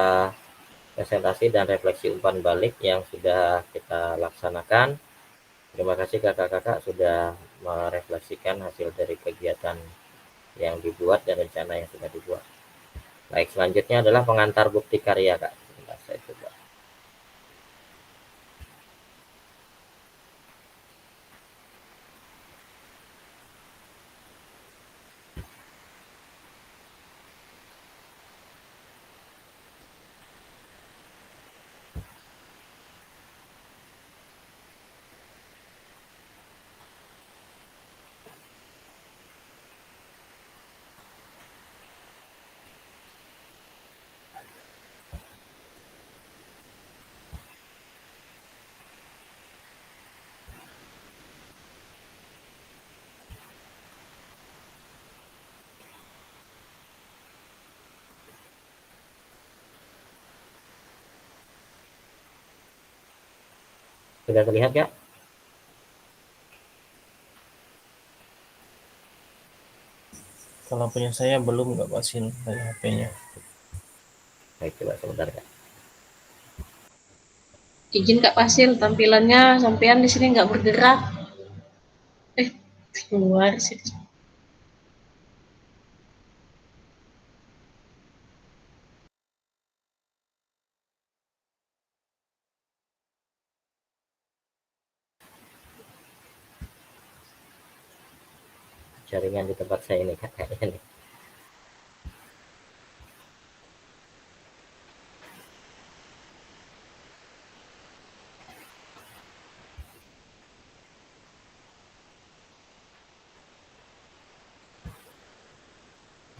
presentasi dan refleksi umpan balik yang sudah kita laksanakan. Terima kasih kakak-kakak sudah merefleksikan hasil dari kegiatan yang dibuat dan rencana yang sudah dibuat. Baik, selanjutnya adalah pengantar bukti karya, Kak. Sebentar, saya coba. Sudah terlihat ya? Kalau punya saya belum, nggak pasin dari HP-nya. Baik, coba sebentar, Kak. Izin Kak Pasil, tampilannya sampean di sini nggak bergerak. Keluar sih. Jaringan di tempat saya ini, Kak, kayaknya nih.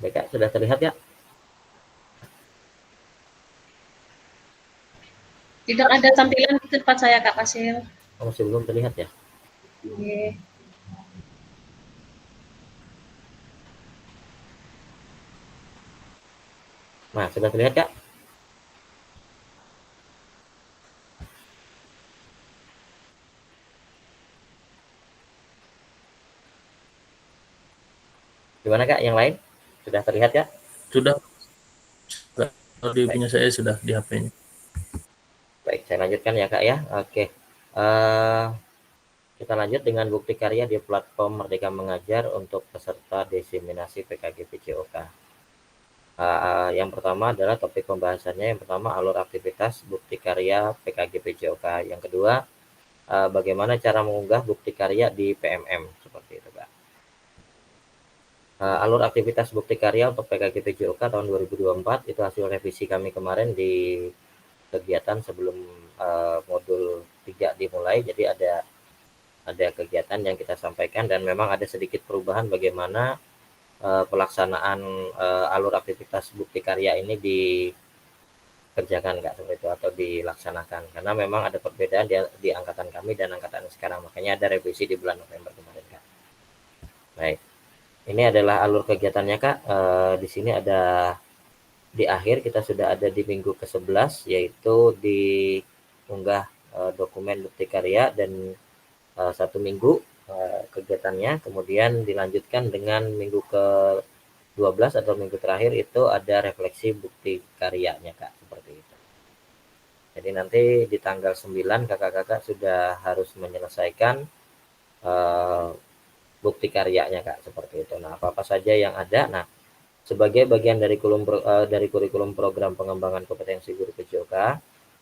Baik, Kak, sudah terlihat ya? Tidak ada tampilan di tempat saya Kak Pasil. Oh, masih belum terlihat ya? Oke. Nah, sudah terlihat, Kak? Gimana, Kak? Yang lain? Sudah terlihat ya? Sudah. Kalau di punya saya sudah di HP-nya. Baik, saya lanjutkan ya, Kak ya. Oke. Kita lanjut dengan bukti karya di platform Merdeka Mengajar untuk peserta diseminasi PKG PJOK. Yang pertama adalah topik pembahasannya. Yang pertama, alur aktivitas bukti karya PKG PJOK. Yang kedua, bagaimana cara mengunggah bukti karya di PMM. Seperti itu, Kak. Alur aktivitas bukti karya untuk PKG PJOK tahun 2024 itu hasil revisi kami kemarin di kegiatan sebelum modul 3 dimulai. Jadi ada kegiatan yang kita sampaikan dan memang ada sedikit perubahan bagaimana pelaksanaan alur aktivitas bukti karya ini dikerjakan, Kak, seperti itu, atau dilaksanakan, karena memang ada perbedaan di angkatan kami dan angkatan sekarang, makanya ada revisi di bulan November kemarin, Kak. Baik, ini adalah alur kegiatannya, Kak. Di sini ada di akhir kita sudah ada di minggu ke-11, yaitu diunggah dokumen bukti karya dan 1 minggu kegiatannya, kemudian dilanjutkan dengan minggu ke-12 atau minggu terakhir itu ada refleksi bukti karyanya, Kak, seperti itu. Jadi nanti di tanggal 9 kakak-kakak sudah harus menyelesaikan bukti karyanya, Kak, seperti itu. Nah, apa-apa saja yang ada. Nah, sebagai bagian dari kurikulum program pengembangan kompetensi guru PJOK,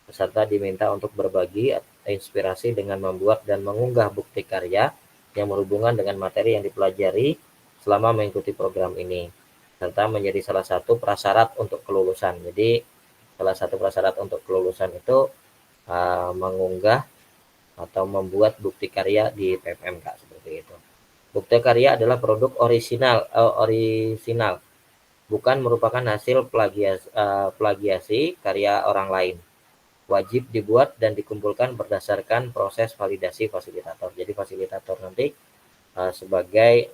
peserta diminta untuk berbagi inspirasi dengan membuat dan mengunggah bukti karya yang berhubungan dengan materi yang dipelajari selama mengikuti program ini, serta menjadi salah satu prasyarat untuk kelulusan. Jadi salah satu prasyarat untuk kelulusan itu mengunggah atau membuat bukti karya di PMM, Kak, seperti itu. Bukti karya adalah produk orisinal, bukan merupakan hasil plagiasi karya orang lain. wajib dibuat dan dikumpulkan berdasarkan proses validasi fasilitator. Jadi fasilitator nanti sebagai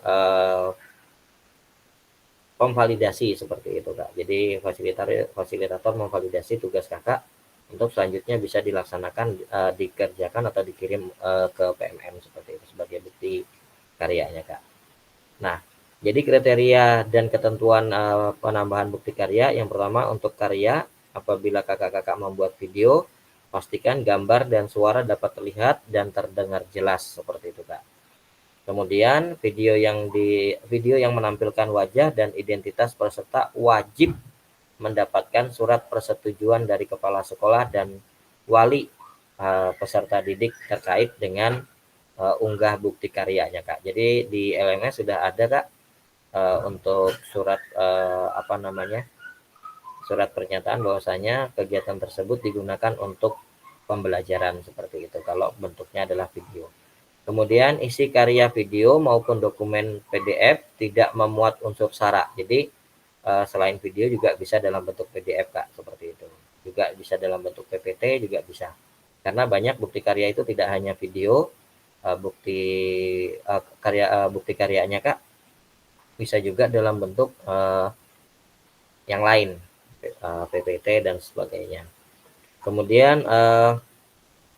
pemvalidasi seperti itu Kak. Jadi fasilitator memvalidasi tugas Kakak untuk selanjutnya bisa dilaksanakan, dikerjakan atau dikirim ke PMM seperti itu sebagai bukti karyanya Kak. Nah, jadi kriteria dan ketentuan penambahan bukti karya, yang pertama untuk karya, apabila kakak-kakak membuat video, pastikan gambar dan suara dapat terlihat dan terdengar jelas seperti itu Kak. Kemudian video yang menampilkan wajah dan identitas peserta wajib mendapatkan surat persetujuan dari kepala sekolah dan wali peserta didik terkait dengan unggah bukti karyanya Kak. Jadi di LMS sudah ada Kak untuk surat surat pernyataan bahwasanya kegiatan tersebut digunakan untuk pembelajaran seperti itu kalau bentuknya adalah video. Kemudian isi karya video maupun dokumen PDF tidak memuat unsur sara. Jadi selain video juga bisa dalam bentuk PDF Kak, seperti itu. Juga bisa dalam bentuk PPT juga bisa. Karena banyak bukti karya itu tidak hanya video, bukti karyanya Kak, bisa juga dalam bentuk yang lain, PPT dan sebagainya. Kemudian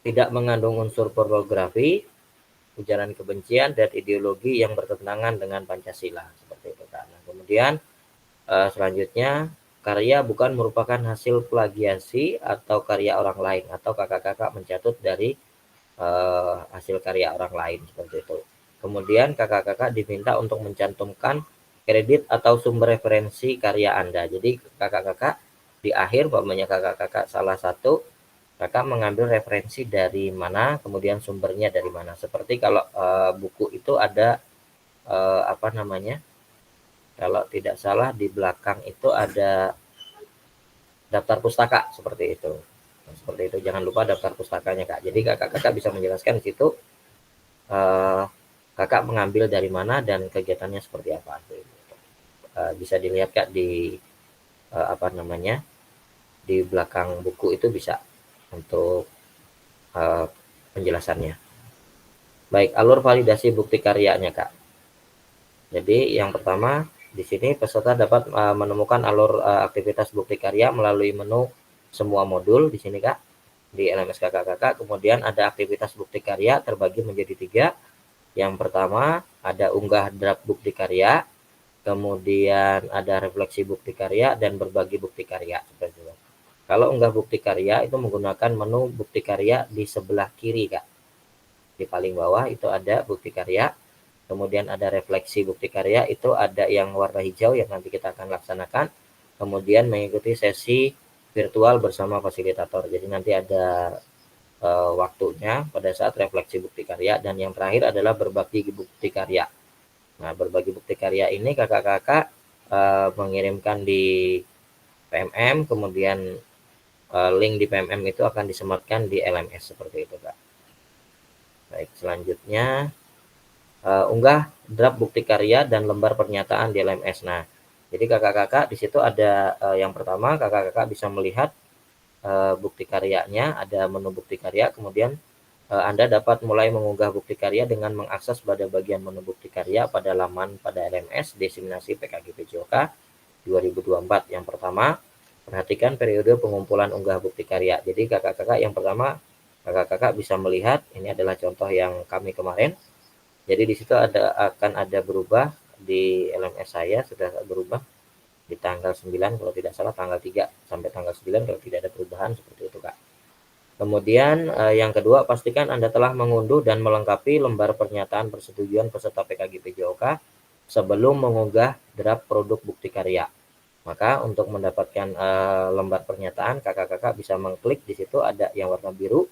tidak mengandung unsur pornografi, ujaran kebencian dan ideologi yang bertentangan dengan Pancasila seperti itu Kak. Nah, kemudian selanjutnya karya bukan merupakan hasil plagiasi atau karya orang lain atau kakak-kakak mencatut dari hasil karya orang lain seperti itu. Kemudian kakak-kakak diminta untuk mencantumkan kredit atau sumber referensi karya Anda. Jadi kakak-kakak di akhir umpamanya kakak-kakak salah satu, kakak mengambil referensi dari mana, kemudian sumbernya dari mana. Seperti kalau buku itu ada kalau tidak salah di belakang itu ada daftar pustaka seperti itu. Nah, seperti itu, jangan lupa daftar pustakanya Kak. Jadi kakak-kakak bisa menjelaskan di situ kakak mengambil dari mana dan kegiatannya seperti apa. Bisa dilihat Kak di di belakang buku itu bisa untuk penjelasannya. Baik, alur validasi bukti karyanya Kak. Jadi yang pertama di sini peserta dapat menemukan alur aktivitas bukti karya melalui menu semua modul di sini Kak, di LMS kakak-kakak. Kemudian ada aktivitas bukti karya terbagi menjadi 3. Yang pertama ada unggah draft bukti karya, kemudian ada refleksi bukti karya dan berbagi bukti karya seperti itu. Kalau unggah bukti karya itu menggunakan menu bukti karya di sebelah kiri Kak. Di paling bawah itu ada bukti karya. Kemudian ada refleksi bukti karya, itu ada yang warna hijau yang nanti kita akan laksanakan. Kemudian mengikuti sesi virtual bersama fasilitator. Jadi nanti ada waktunya pada saat refleksi bukti karya. Dan yang terakhir adalah berbagi bukti karya. Nah, berbagi bukti karya ini kakak-kakak mengirimkan di PMM, kemudian link di PMM itu akan disematkan di LMS seperti itu Kak. Baik, selanjutnya unggah draft bukti karya dan lembar pernyataan di LMS. Nah, jadi kakak-kakak di situ ada yang pertama kakak-kakak bisa melihat bukti karyanya, ada menu bukti karya, kemudian Anda dapat mulai mengunggah bukti karya dengan mengakses pada bagian menu bukti karya pada laman pada LMS Diseminasi PKG PJOK 2024. Yang pertama, perhatikan periode pengumpulan unggah bukti karya. Jadi kakak-kakak yang pertama, kakak-kakak bisa melihat ini adalah contoh yang kami kemarin. Jadi di situ akan ada berubah di LMS saya sudah berubah di tanggal 9 kalau tidak salah, tanggal 3 sampai tanggal 9 kalau tidak ada perubahan seperti itu Kak. Kemudian yang kedua, pastikan Anda telah mengunduh dan melengkapi lembar pernyataan persetujuan peserta PKG PJOK sebelum mengunggah draft produk bukti karya. Maka untuk mendapatkan lembar pernyataan, kakak-kakak bisa mengklik di situ ada yang warna biru,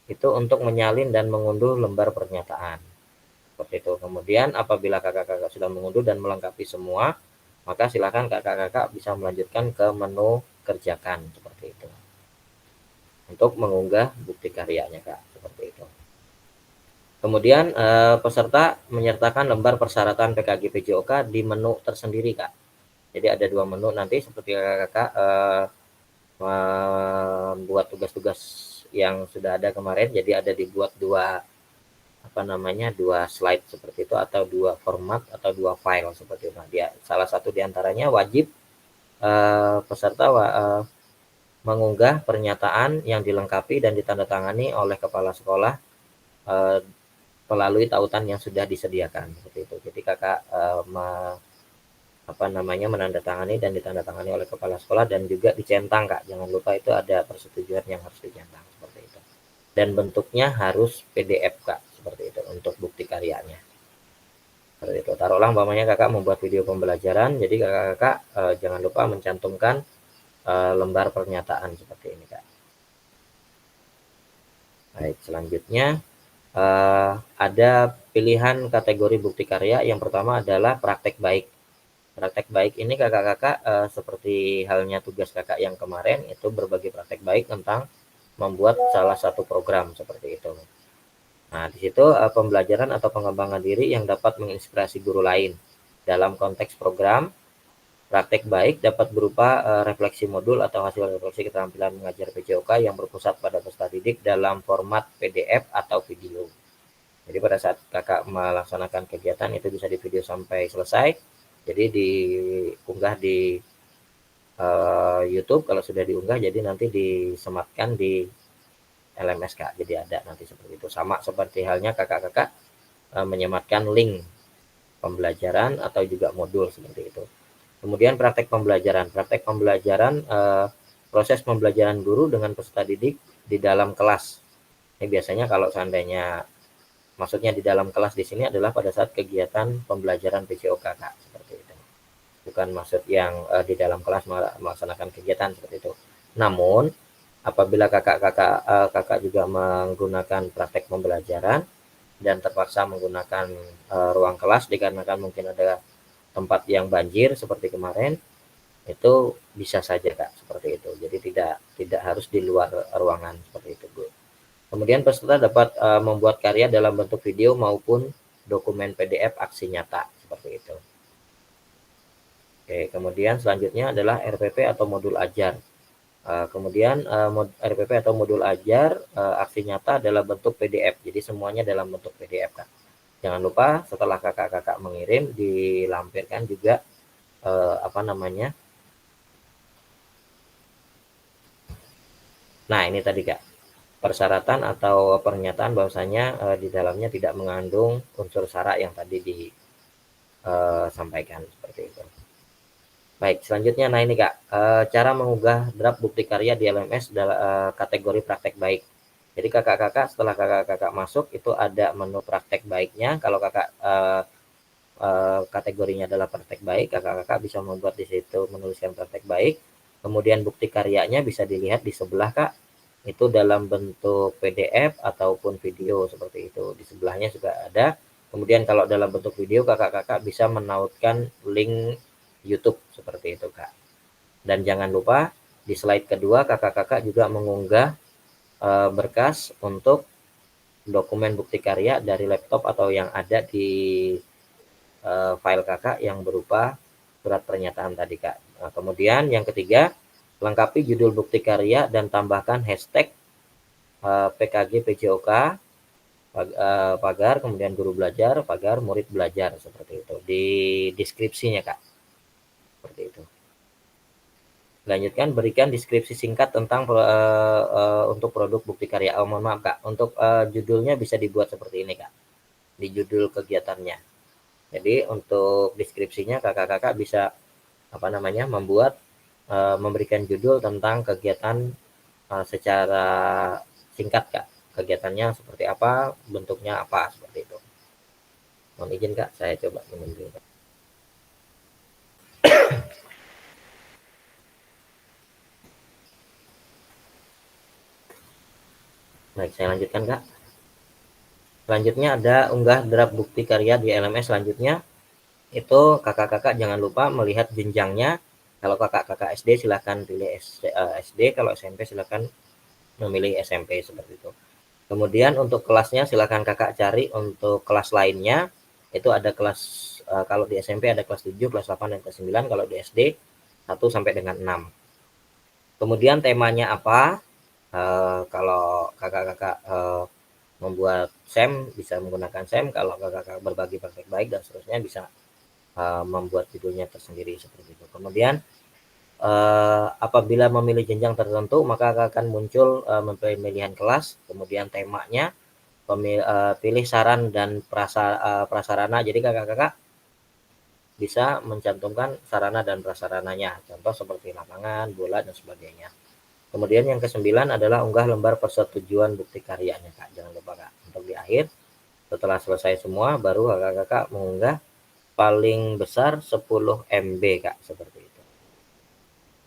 itu untuk menyalin dan mengunduh lembar pernyataan. Seperti itu. Kemudian apabila kakak-kakak sudah mengunduh dan melengkapi semua, maka silakan kakak-kakak bisa melanjutkan ke menu kerjakan seperti itu. Untuk mengunggah bukti karyanya Kak, seperti itu. Kemudian peserta menyertakan lembar persyaratan PKG PJOK di menu tersendiri Kak. Jadi ada 2 menu nanti seperti kakak-kakak membuat tugas-tugas yang sudah ada kemarin, jadi ada dibuat dua slide seperti itu, atau dua format atau dua file seperti itu. Nah, salah satu diantaranya wajib peserta mengunggah pernyataan yang dilengkapi dan ditandatangani oleh kepala sekolah melalui tautan yang sudah disediakan seperti itu. Jadi kakak menandatangani dan ditandatangani oleh kepala sekolah dan juga dicentang kak. Jangan lupa itu ada persetujuan yang harus dicentang seperti itu. Dan bentuknya harus PDF kak, seperti itu untuk bukti karyanya. Seperti itu. Taruhlah umpamanya kakak membuat video pembelajaran, jadi kakak jangan lupa mencantumkan lembar pernyataan seperti ini kak. Baik, selanjutnya ada pilihan kategori bukti karya. Yang pertama adalah praktek baik. Praktek baik ini kakak-kakak seperti halnya tugas kakak yang kemarin, itu berbagi praktek baik tentang membuat salah satu program seperti itu. Nah, di situ pembelajaran atau pengembangan diri yang dapat menginspirasi guru lain. Dalam konteks program, praktek baik dapat berupa refleksi modul atau hasil refleksi keterampilan mengajar PJOK yang berpusat pada peserta didik dalam format PDF atau video. Jadi pada saat kakak melaksanakan kegiatan itu bisa di video sampai selesai. Jadi diunggah di YouTube. Kalau sudah diunggah, jadi nanti disematkan di LMS kak. Jadi ada nanti seperti itu. Sama seperti halnya kakak-kakak menyematkan link pembelajaran atau juga modul seperti itu. Kemudian praktek pembelajaran. Praktek pembelajaran proses pembelajaran guru dengan peserta didik di dalam kelas. Ini biasanya kalau seandainya maksudnya di dalam kelas di sini adalah pada saat kegiatan pembelajaran PJOK kak, seperti itu. Bukan maksud yang di dalam kelas melaksanakan kegiatan seperti itu. Namun apabila kakak juga menggunakan praktek pembelajaran dan terpaksa menggunakan ruang kelas dikarenakan mungkin ada tempat yang banjir seperti kemarin, itu bisa saja kak seperti itu. Jadi tidak harus di luar ruangan seperti itu Bu. Kemudian peserta dapat membuat karya dalam bentuk video maupun dokumen PDF aksi nyata seperti itu. Oke, kemudian selanjutnya adalah RPP atau modul ajar. Kemudian RPP atau modul ajar aksi nyata dalam bentuk PDF. Jadi semuanya dalam bentuk PDF kan. Jangan lupa setelah kakak-kakak mengirim dilampirkan juga Nah, ini tadi kak, persyaratan atau pernyataan bahwasanya di dalamnya tidak mengandung unsur sara yang tadi disampaikan seperti itu. Baik, selanjutnya nah ini kak, cara mengunggah draft bukti karya di LMS kategori praktek baik. Jadi kakak-kakak setelah kakak-kakak masuk itu ada menu praktek baiknya. Kalau kakak kategorinya adalah praktek baik, kakak-kakak bisa membuat di situ menuliskan praktek baik. Kemudian bukti karyanya bisa dilihat di sebelah kak, itu dalam bentuk PDF ataupun video seperti itu. Di sebelahnya juga ada. Kemudian kalau dalam bentuk video kakak-kakak bisa menautkan link YouTube seperti itu kak. Dan jangan lupa di slide kedua kakak-kakak juga mengunggah berkas untuk dokumen bukti karya dari laptop atau yang ada di file kakak yang berupa surat pernyataan tadi kak. Nah, kemudian yang ketiga, lengkapi judul bukti karya dan tambahkan hashtag PKG PJOK pagar, kemudian guru belajar, pagar murid belajar seperti itu di deskripsinya kak. Seperti itu. Lanjutkan, berikan deskripsi singkat tentang untuk produk bukti karya. Mohon maaf kak, untuk judulnya bisa dibuat seperti ini kak, di judul kegiatannya. Jadi untuk deskripsinya kakak-kakak bisa membuat memberikan judul tentang kegiatan secara singkat kak. Kegiatannya seperti apa, bentuknya apa, seperti itu. Mohon izin kak, saya coba menunjukkan. Baik, saya lanjutkan kak. Selanjutnya ada unggah draft bukti karya di LMS. Selanjutnya itu kakak-kakak jangan lupa melihat jenjangnya. Kalau kakak-kakak SD silahkan pilih SD, kalau SMP silahkan memilih SMP seperti itu. Kemudian untuk kelasnya silahkan kakak cari untuk kelas lainnya. Itu ada kelas, kalau di SMP ada kelas 7, kelas 8, dan kelas 9. Kalau di SD 1 sampai dengan 6. Kemudian temanya apa? Kalau kakak-kakak membuat SEM bisa menggunakan SEM, kalau kakak-kakak berbagi praktek baik dan seterusnya bisa membuat judulnya tersendiri seperti itu. Kemudian apabila memilih jenjang tertentu maka akan muncul pemilihan kelas, kemudian temanya, pilih saran dan prasarana. Jadi kakak-kakak bisa mencantumkan sarana dan prasarananya, contoh seperti lapangan, bola, dan sebagainya. Kemudian yang ke-9 adalah unggah lembar persetujuan bukti karyanya, Kak. Jangan lupa, Kak. Untuk di akhir, setelah selesai semua, baru kakak-kakak mengunggah paling besar 10 MB, Kak. Seperti itu.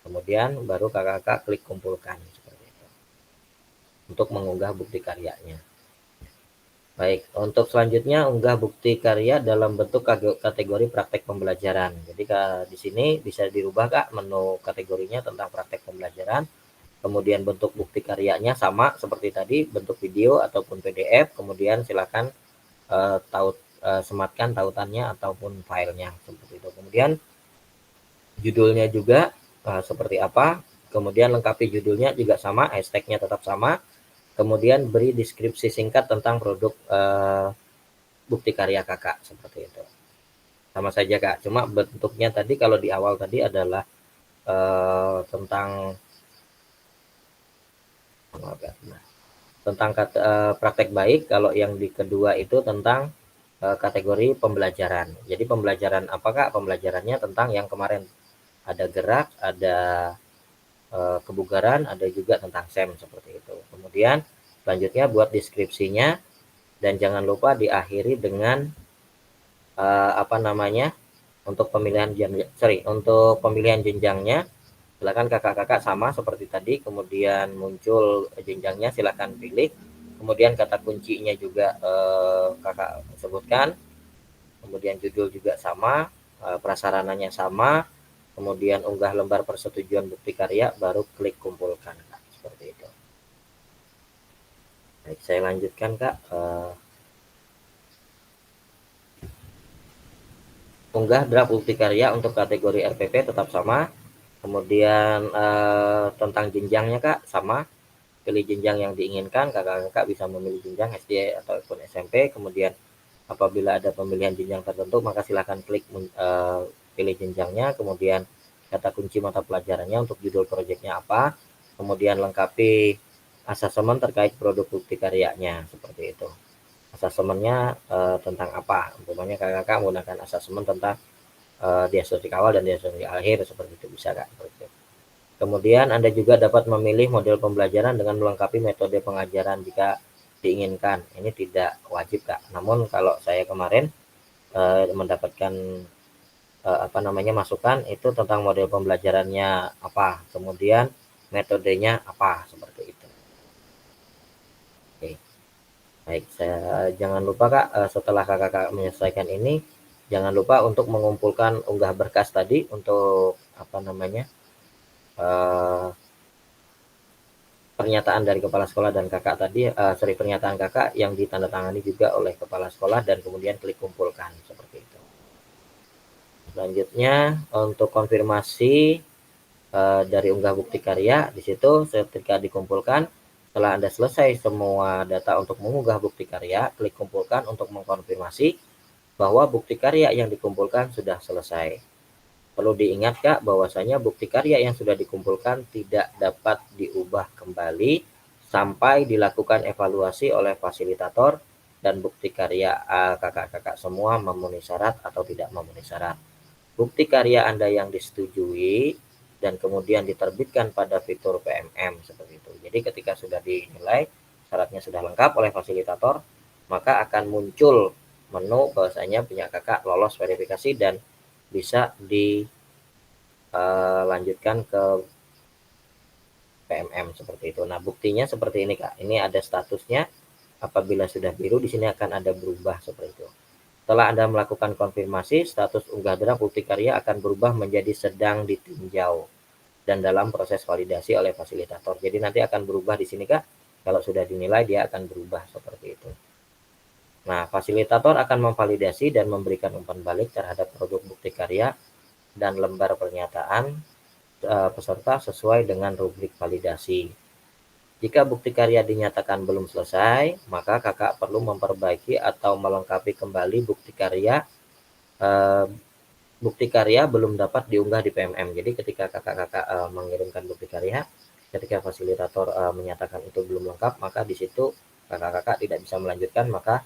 Kemudian baru kakak-kakak klik kumpulkan. Seperti itu. Untuk mengunggah bukti karyanya. Baik, untuk selanjutnya unggah bukti karya dalam bentuk kategori praktek pembelajaran. Jadi di sini bisa dirubah, Kak, menu kategorinya tentang praktek pembelajaran. Kemudian bentuk bukti karyanya sama seperti tadi, bentuk video ataupun PDF. Kemudian silakan sematkan tautannya ataupun filenya seperti itu. Kemudian judulnya juga seperti apa. Kemudian lengkapi judulnya juga sama, hashtagnya tetap sama. Kemudian beri deskripsi singkat tentang produk bukti karya kakak seperti itu. Sama saja, Kak. Cuma bentuknya tadi kalau di awal tadi adalah tentang praktek baik. Kalau yang di kedua itu tentang kategori pembelajaran. Jadi pembelajaran apa, Kak? Pembelajarannya tentang yang kemarin ada gerak, ada kebugaran, ada juga tentang SEM seperti itu. Kemudian selanjutnya buat deskripsinya dan jangan lupa diakhiri dengan untuk pemilihan jenjangnya. Silakan kakak-kakak sama seperti tadi, kemudian muncul jenjangnya silakan pilih. Kemudian kata kuncinya juga kakak sebutkan. Kemudian judul juga sama, prasarananya sama. Kemudian unggah lembar persetujuan bukti karya, baru klik kumpulkan, Kak. Seperti itu. Baik, saya lanjutkan, Kak. Unggah draft bukti karya untuk kategori RPP tetap sama. Kemudian tentang jenjangnya, Kak, sama. Pilih jenjang yang diinginkan, kakak-kakak bisa memilih jenjang SD ataupun SMP. Kemudian apabila ada pemilihan jenjang tertentu, maka silakan klik pilih jenjangnya, kemudian kata kunci mata pelajarannya untuk judul proyeknya apa, kemudian lengkapi asesmen terkait produk bukti karyanya, seperti itu. Asesmennya tentang apa, umpamanya kakak menggunakan asesmen tentang diagnostik awal dan diagnostik akhir, seperti itu bisa, Kak. Kemudian Anda juga dapat memilih model pembelajaran dengan melengkapi metode pengajaran jika diinginkan. Ini tidak wajib, Kak. Namun kalau saya kemarin mendapatkan masukan itu tentang model pembelajarannya apa, kemudian metodenya apa, seperti itu. Oke. Baik, jangan lupa, Kak, setelah kakak menyelesaikan ini, jangan lupa untuk mengumpulkan unggah berkas tadi untuk pernyataan dari kepala sekolah dan kakak tadi, pernyataan kakak yang ditandatangani juga oleh kepala sekolah dan kemudian klik kumpulkan, seperti itu. Selanjutnya untuk konfirmasi dari unggah bukti karya, di situ ketika dikumpulkan, setelah Anda selesai semua data untuk mengunggah bukti karya, klik kumpulkan untuk mengkonfirmasi bahwa bukti karya yang dikumpulkan sudah selesai. Perlu diingat, Kak, bahwasanya bukti karya yang sudah dikumpulkan tidak dapat diubah kembali sampai dilakukan evaluasi oleh fasilitator dan bukti karya kakak-kakak semua memenuhi syarat atau tidak memenuhi syarat. Bukti karya Anda yang disetujui dan kemudian diterbitkan pada fitur PMM, seperti itu. Jadi ketika sudah dinilai syaratnya sudah lengkap oleh fasilitator, maka akan muncul menu bahwasanya punya kakak lolos verifikasi dan bisa dilanjutkan ke PMM, seperti itu. Nah, buktinya seperti ini, Kak. Ini ada statusnya. Apabila sudah biru, di sini akan ada berubah seperti itu. Setelah Anda melakukan konfirmasi, status unggah draft bukti karya akan berubah menjadi sedang ditinjau dan dalam proses validasi oleh fasilitator. Jadi nanti akan berubah di sini, Kak. Kalau sudah dinilai, dia akan berubah seperti itu. Nah, fasilitator akan memvalidasi dan memberikan umpan balik terhadap produk bukti karya dan lembar pernyataan peserta sesuai dengan rubrik validasi. Jika bukti karya dinyatakan belum selesai, maka kakak perlu memperbaiki atau melengkapi kembali bukti karya. Bukti karya belum dapat diunggah di PMM. Jadi ketika kakak-kakak mengirimkan bukti karya, ketika fasilitator menyatakan itu belum lengkap, maka di situ kakak-kakak tidak bisa melanjutkan, maka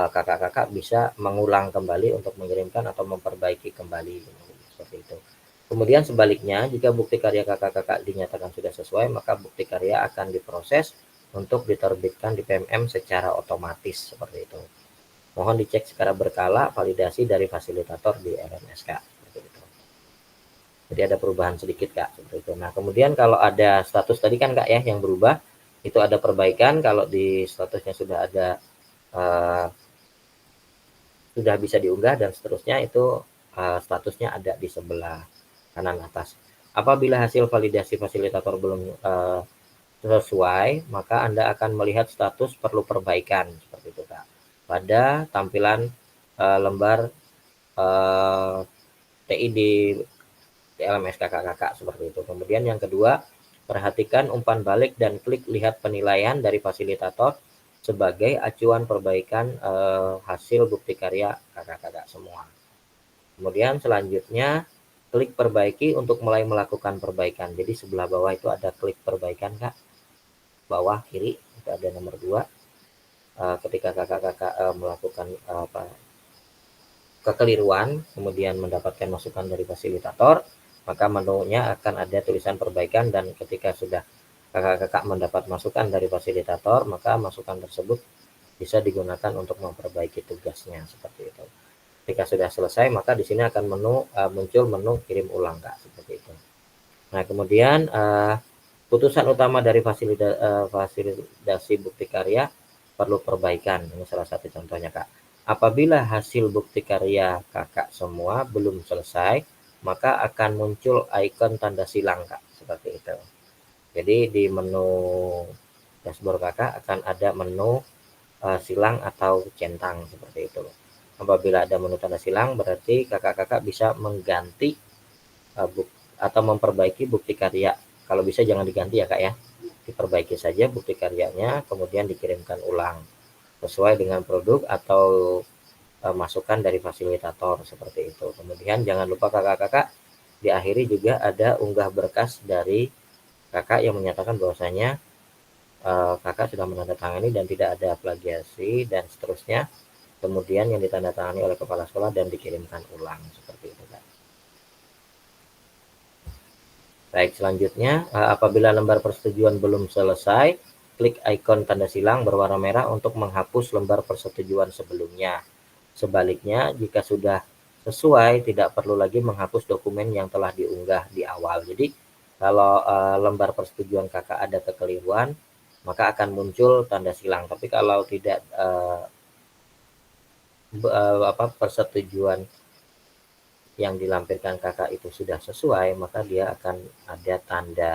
kakak-kakak bisa mengulang kembali untuk mengirimkan atau memperbaiki kembali seperti itu. Kemudian sebaliknya, jika bukti karya kakak-kakak dinyatakan sudah sesuai, maka bukti karya akan diproses untuk diterbitkan di PMM secara otomatis seperti itu. Mohon dicek secara berkala validasi dari fasilitator di LMSK. Seperti itu. Jadi ada perubahan sedikit Kak seperti itu. Nah kemudian kalau ada status tadi kan Kak ya yang berubah, itu ada perbaikan. Kalau di statusnya sudah ada sudah bisa diunggah dan seterusnya, itu statusnya ada di sebelah kanan atas. Apabila hasil validasi fasilitator belum sesuai, maka Anda akan melihat status perlu perbaikan seperti itu Kak. Pada tampilan lembar TI di LMS kakak-kakak seperti itu. Kemudian yang kedua, perhatikan umpan balik dan klik lihat penilaian dari fasilitator sebagai acuan perbaikan hasil bukti karya kakak-kakak semua. Kemudian selanjutnya klik perbaiki untuk mulai melakukan perbaikan. Jadi sebelah bawah itu ada klik perbaikan Kak. Bawah kiri itu ada nomor 2. Ketika kakak-kakak melakukan kekeliruan, kemudian mendapatkan masukan dari fasilitator, maka menunya akan ada tulisan perbaikan, dan ketika sudah kakak-kakak mendapat masukan dari fasilitator, maka masukan tersebut bisa digunakan untuk memperbaiki tugasnya seperti itu. Ketika sudah selesai, maka di sini akan muncul menu kirim ulang Kak, seperti itu. Nah, kemudian putusan utama dari fasilitasi bukti karya perlu perbaikan. Ini salah satu contohnya Kak. Apabila hasil bukti karya kakak semua belum selesai, maka akan muncul ikon tanda silang Kak, seperti itu. Jadi di menu dashboard kakak akan ada menu silang atau centang seperti itu. Apabila ada menu tanda silang, berarti kakak-kakak bisa mengganti atau memperbaiki bukti karya. Kalau bisa jangan diganti ya Kak ya, diperbaiki saja bukti karyanya, kemudian dikirimkan ulang sesuai dengan produk atau masukan dari fasilitator seperti itu. Kemudian jangan lupa kakak-kakak diakhiri juga ada unggah berkas dari kakak yang menyatakan bahwasanya kakak sudah menandatangani dan tidak ada plagiasi dan seterusnya. Kemudian yang ditandatangani oleh kepala sekolah dan dikirimkan ulang seperti itu Kak. Baik, selanjutnya apabila lembar persetujuan belum selesai, klik ikon tanda silang berwarna merah untuk menghapus lembar persetujuan sebelumnya. Sebaliknya, jika sudah sesuai, tidak perlu lagi menghapus dokumen yang telah diunggah di awal. Jadi kalau lembar persetujuan kakak ada kekeliruan, maka akan muncul tanda silang. Tapi kalau tidak persetujuan yang dilampirkan kakak itu sudah sesuai, maka dia akan ada tanda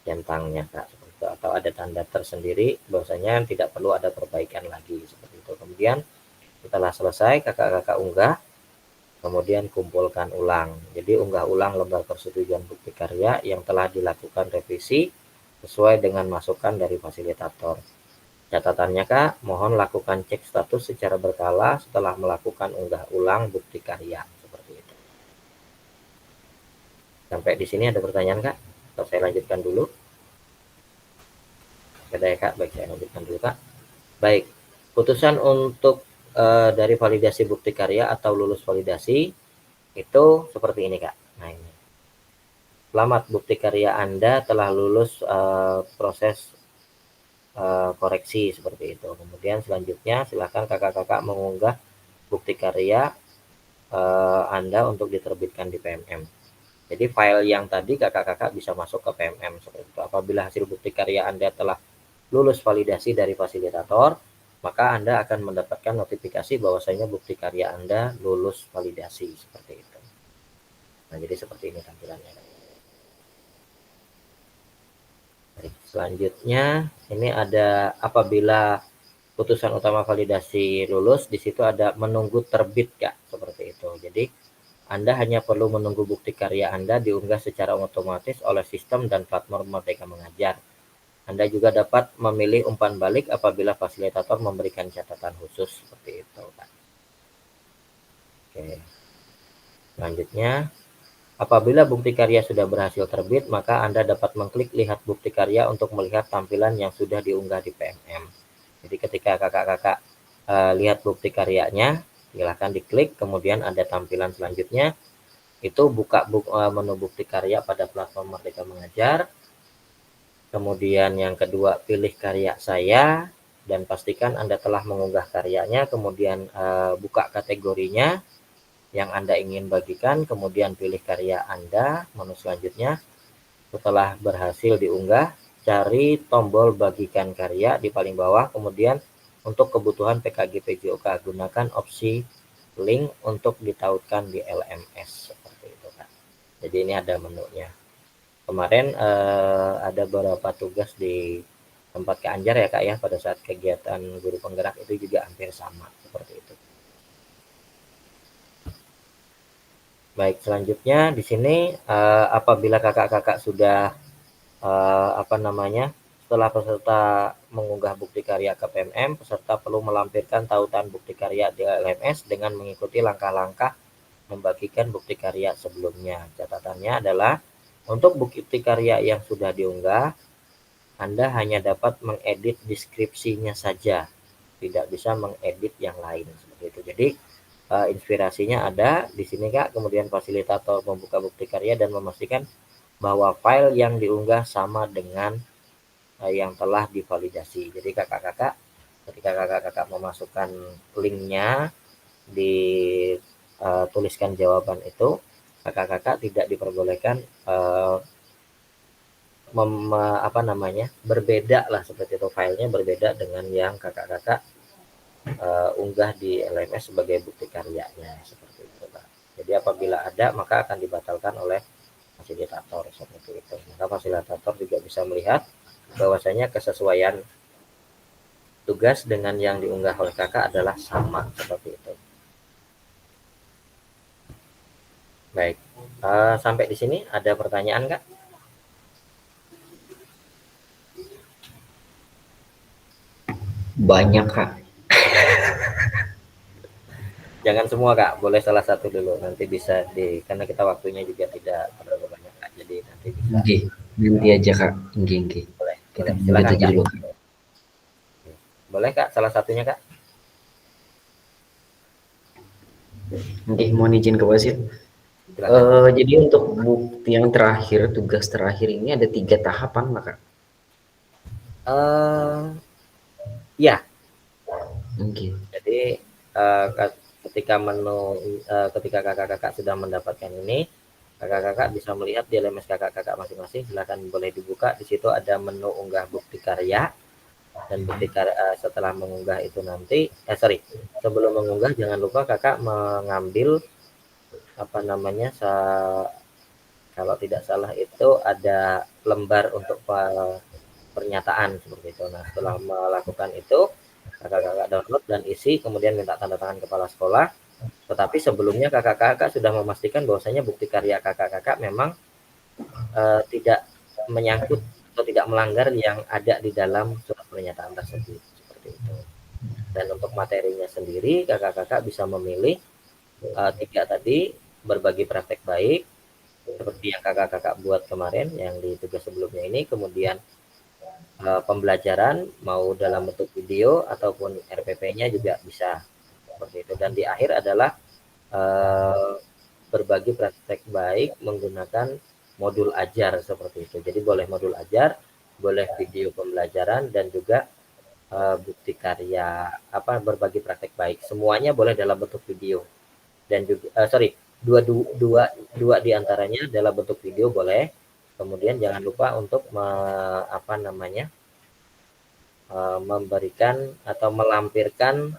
centangnya Kak, seperti itu, atau ada tanda tersendiri bahwasanya tidak perlu ada perbaikan lagi seperti itu. Kemudian setelah selesai kakak-kakak unggah, kemudian kumpulkan ulang. Jadi unggah ulang lembar persetujuan bukti karya yang telah dilakukan revisi sesuai dengan masukan dari fasilitator. Catatannya Kak, mohon lakukan cek status secara berkala setelah melakukan unggah ulang bukti karya seperti itu. Sampai di sini ada pertanyaan Kak? Atau saya lanjutkan dulu? Ada ya Kak? Baik, saya lanjutkan dulu Kak. Baik, putusan untuk dari validasi bukti karya atau lulus validasi itu seperti ini Kak. Nah ini. Selamat, bukti karya Anda telah lulus proses koreksi seperti itu. Kemudian selanjutnya silakan kakak-kakak mengunggah bukti karya Anda untuk diterbitkan di PMM. Jadi file yang tadi kakak-kakak bisa masuk ke PMM seperti itu. Apabila hasil bukti karya Anda telah lulus validasi dari fasilitator, maka Anda akan mendapatkan notifikasi bahwasanya bukti karya Anda lulus validasi seperti itu. Nah, jadi seperti ini tampilannya. Selanjutnya ini ada apabila putusan utama validasi lulus, di situ ada menunggu terbit Kak, seperti itu. Jadi Anda hanya perlu menunggu bukti karya Anda diunggah secara otomatis oleh sistem dan platform Merdeka Mengajar. Anda juga dapat memilih umpan balik apabila fasilitator memberikan catatan khusus seperti itu, Pak. Oke. Selanjutnya, apabila bukti karya sudah berhasil terbit, maka Anda dapat mengklik lihat bukti karya untuk melihat tampilan yang sudah diunggah di PMM. Jadi ketika kakak-kakak lihat bukti karyanya, silahkan diklik, kemudian ada tampilan selanjutnya, itu buka menu bukti karya pada platform Merdeka Mengajar. Kemudian yang kedua, pilih karya saya dan pastikan Anda telah mengunggah karyanya, kemudian buka kategorinya yang Anda ingin bagikan, kemudian pilih karya Anda, menu selanjutnya. Setelah berhasil diunggah, cari tombol bagikan karya di paling bawah, kemudian untuk kebutuhan PKG PJOK gunakan opsi link untuk ditautkan di LMS seperti itu, Kak. Jadi ini ada menunya. Kemarin ada beberapa tugas di tempat Kak Anjar ya Kak ya, pada saat kegiatan guru penggerak itu juga hampir sama seperti itu. Baik, selanjutnya di sini apabila kakak-kakak sudah setelah peserta mengunggah bukti karya ke PMM, peserta perlu melampirkan tautan bukti karya di LMS dengan mengikuti langkah-langkah membagikan bukti karya sebelumnya. Catatannya adalah untuk bukti karya yang sudah diunggah, Anda hanya dapat mengedit deskripsinya saja, tidak bisa mengedit yang lain seperti itu. Jadi inspirasinya ada di sini Kak. Kemudian fasilitator membuka bukti karya dan memastikan bahwa file yang diunggah sama dengan yang telah divalidasi. Jadi kakak-kakak, ketika kakak-kakak memasukkan linknya, tuliskan jawaban itu, kakak-kakak tidak diperbolehkan berbeda lah seperti itu, filenya berbeda dengan yang kakak-kakak unggah di LMS sebagai bukti karyanya seperti itu, Pak. Jadi apabila ada maka akan dibatalkan oleh fasilitator seperti itu. Maka fasilitator juga bisa melihat bahwasanya kesesuaian tugas dengan yang diunggah oleh kakak adalah sama seperti itu. Baik, sampai di sini ada pertanyaan Kak? Banyak Kak. Jangan semua Kak, boleh salah satu dulu, nanti bisa karena kita waktunya juga tidak terlalu banyak Kak, jadi nanti bisa. Oke, nanti aja Kak. Oke. Boleh, Kita silakan Kak. dulu. Boleh Kak, salah satunya Kak? Oke, mohon izin ke wasit. Jadi untuk bukti yang terakhir, tugas terakhir ini ada 3 tahapan, Kak? Ya. Oke. Jadi ketika kakak-kakak sudah mendapatkan ini, kakak-kakak bisa melihat di LMS kakak-kakak masing-masing. Silakan boleh dibuka. Di situ ada menu unggah bukti karya. Dan bukti karya setelah mengunggah itu nanti, sebelum mengunggah jangan lupa kakak mengambil kalau tidak salah itu ada lembar untuk pernyataan seperti itu. Nah, setelah melakukan itu, kakak-kakak download dan isi, kemudian minta tanda tangan kepala sekolah. Tetapi sebelumnya kakak-kakak sudah memastikan bahwasanya bukti karya kakak-kakak memang tidak menyangkut atau tidak melanggar yang ada di dalam surat pernyataan tersebut seperti itu. Dan untuk materinya sendiri, kakak-kakak bisa memilih 3 tadi, berbagi praktek baik seperti yang kakak-kakak buat kemarin yang di tugas sebelumnya ini, kemudian pembelajaran mau dalam bentuk video ataupun RPP-nya juga bisa seperti itu. Dan di akhir adalah berbagi praktek baik menggunakan modul ajar seperti itu. Jadi boleh modul ajar, boleh video pembelajaran, dan juga bukti karya berbagi praktek baik. Semuanya boleh dalam bentuk video. Dan juga dua diantaranya dalam bentuk video boleh. Kemudian jangan lupa untuk memberikan atau melampirkan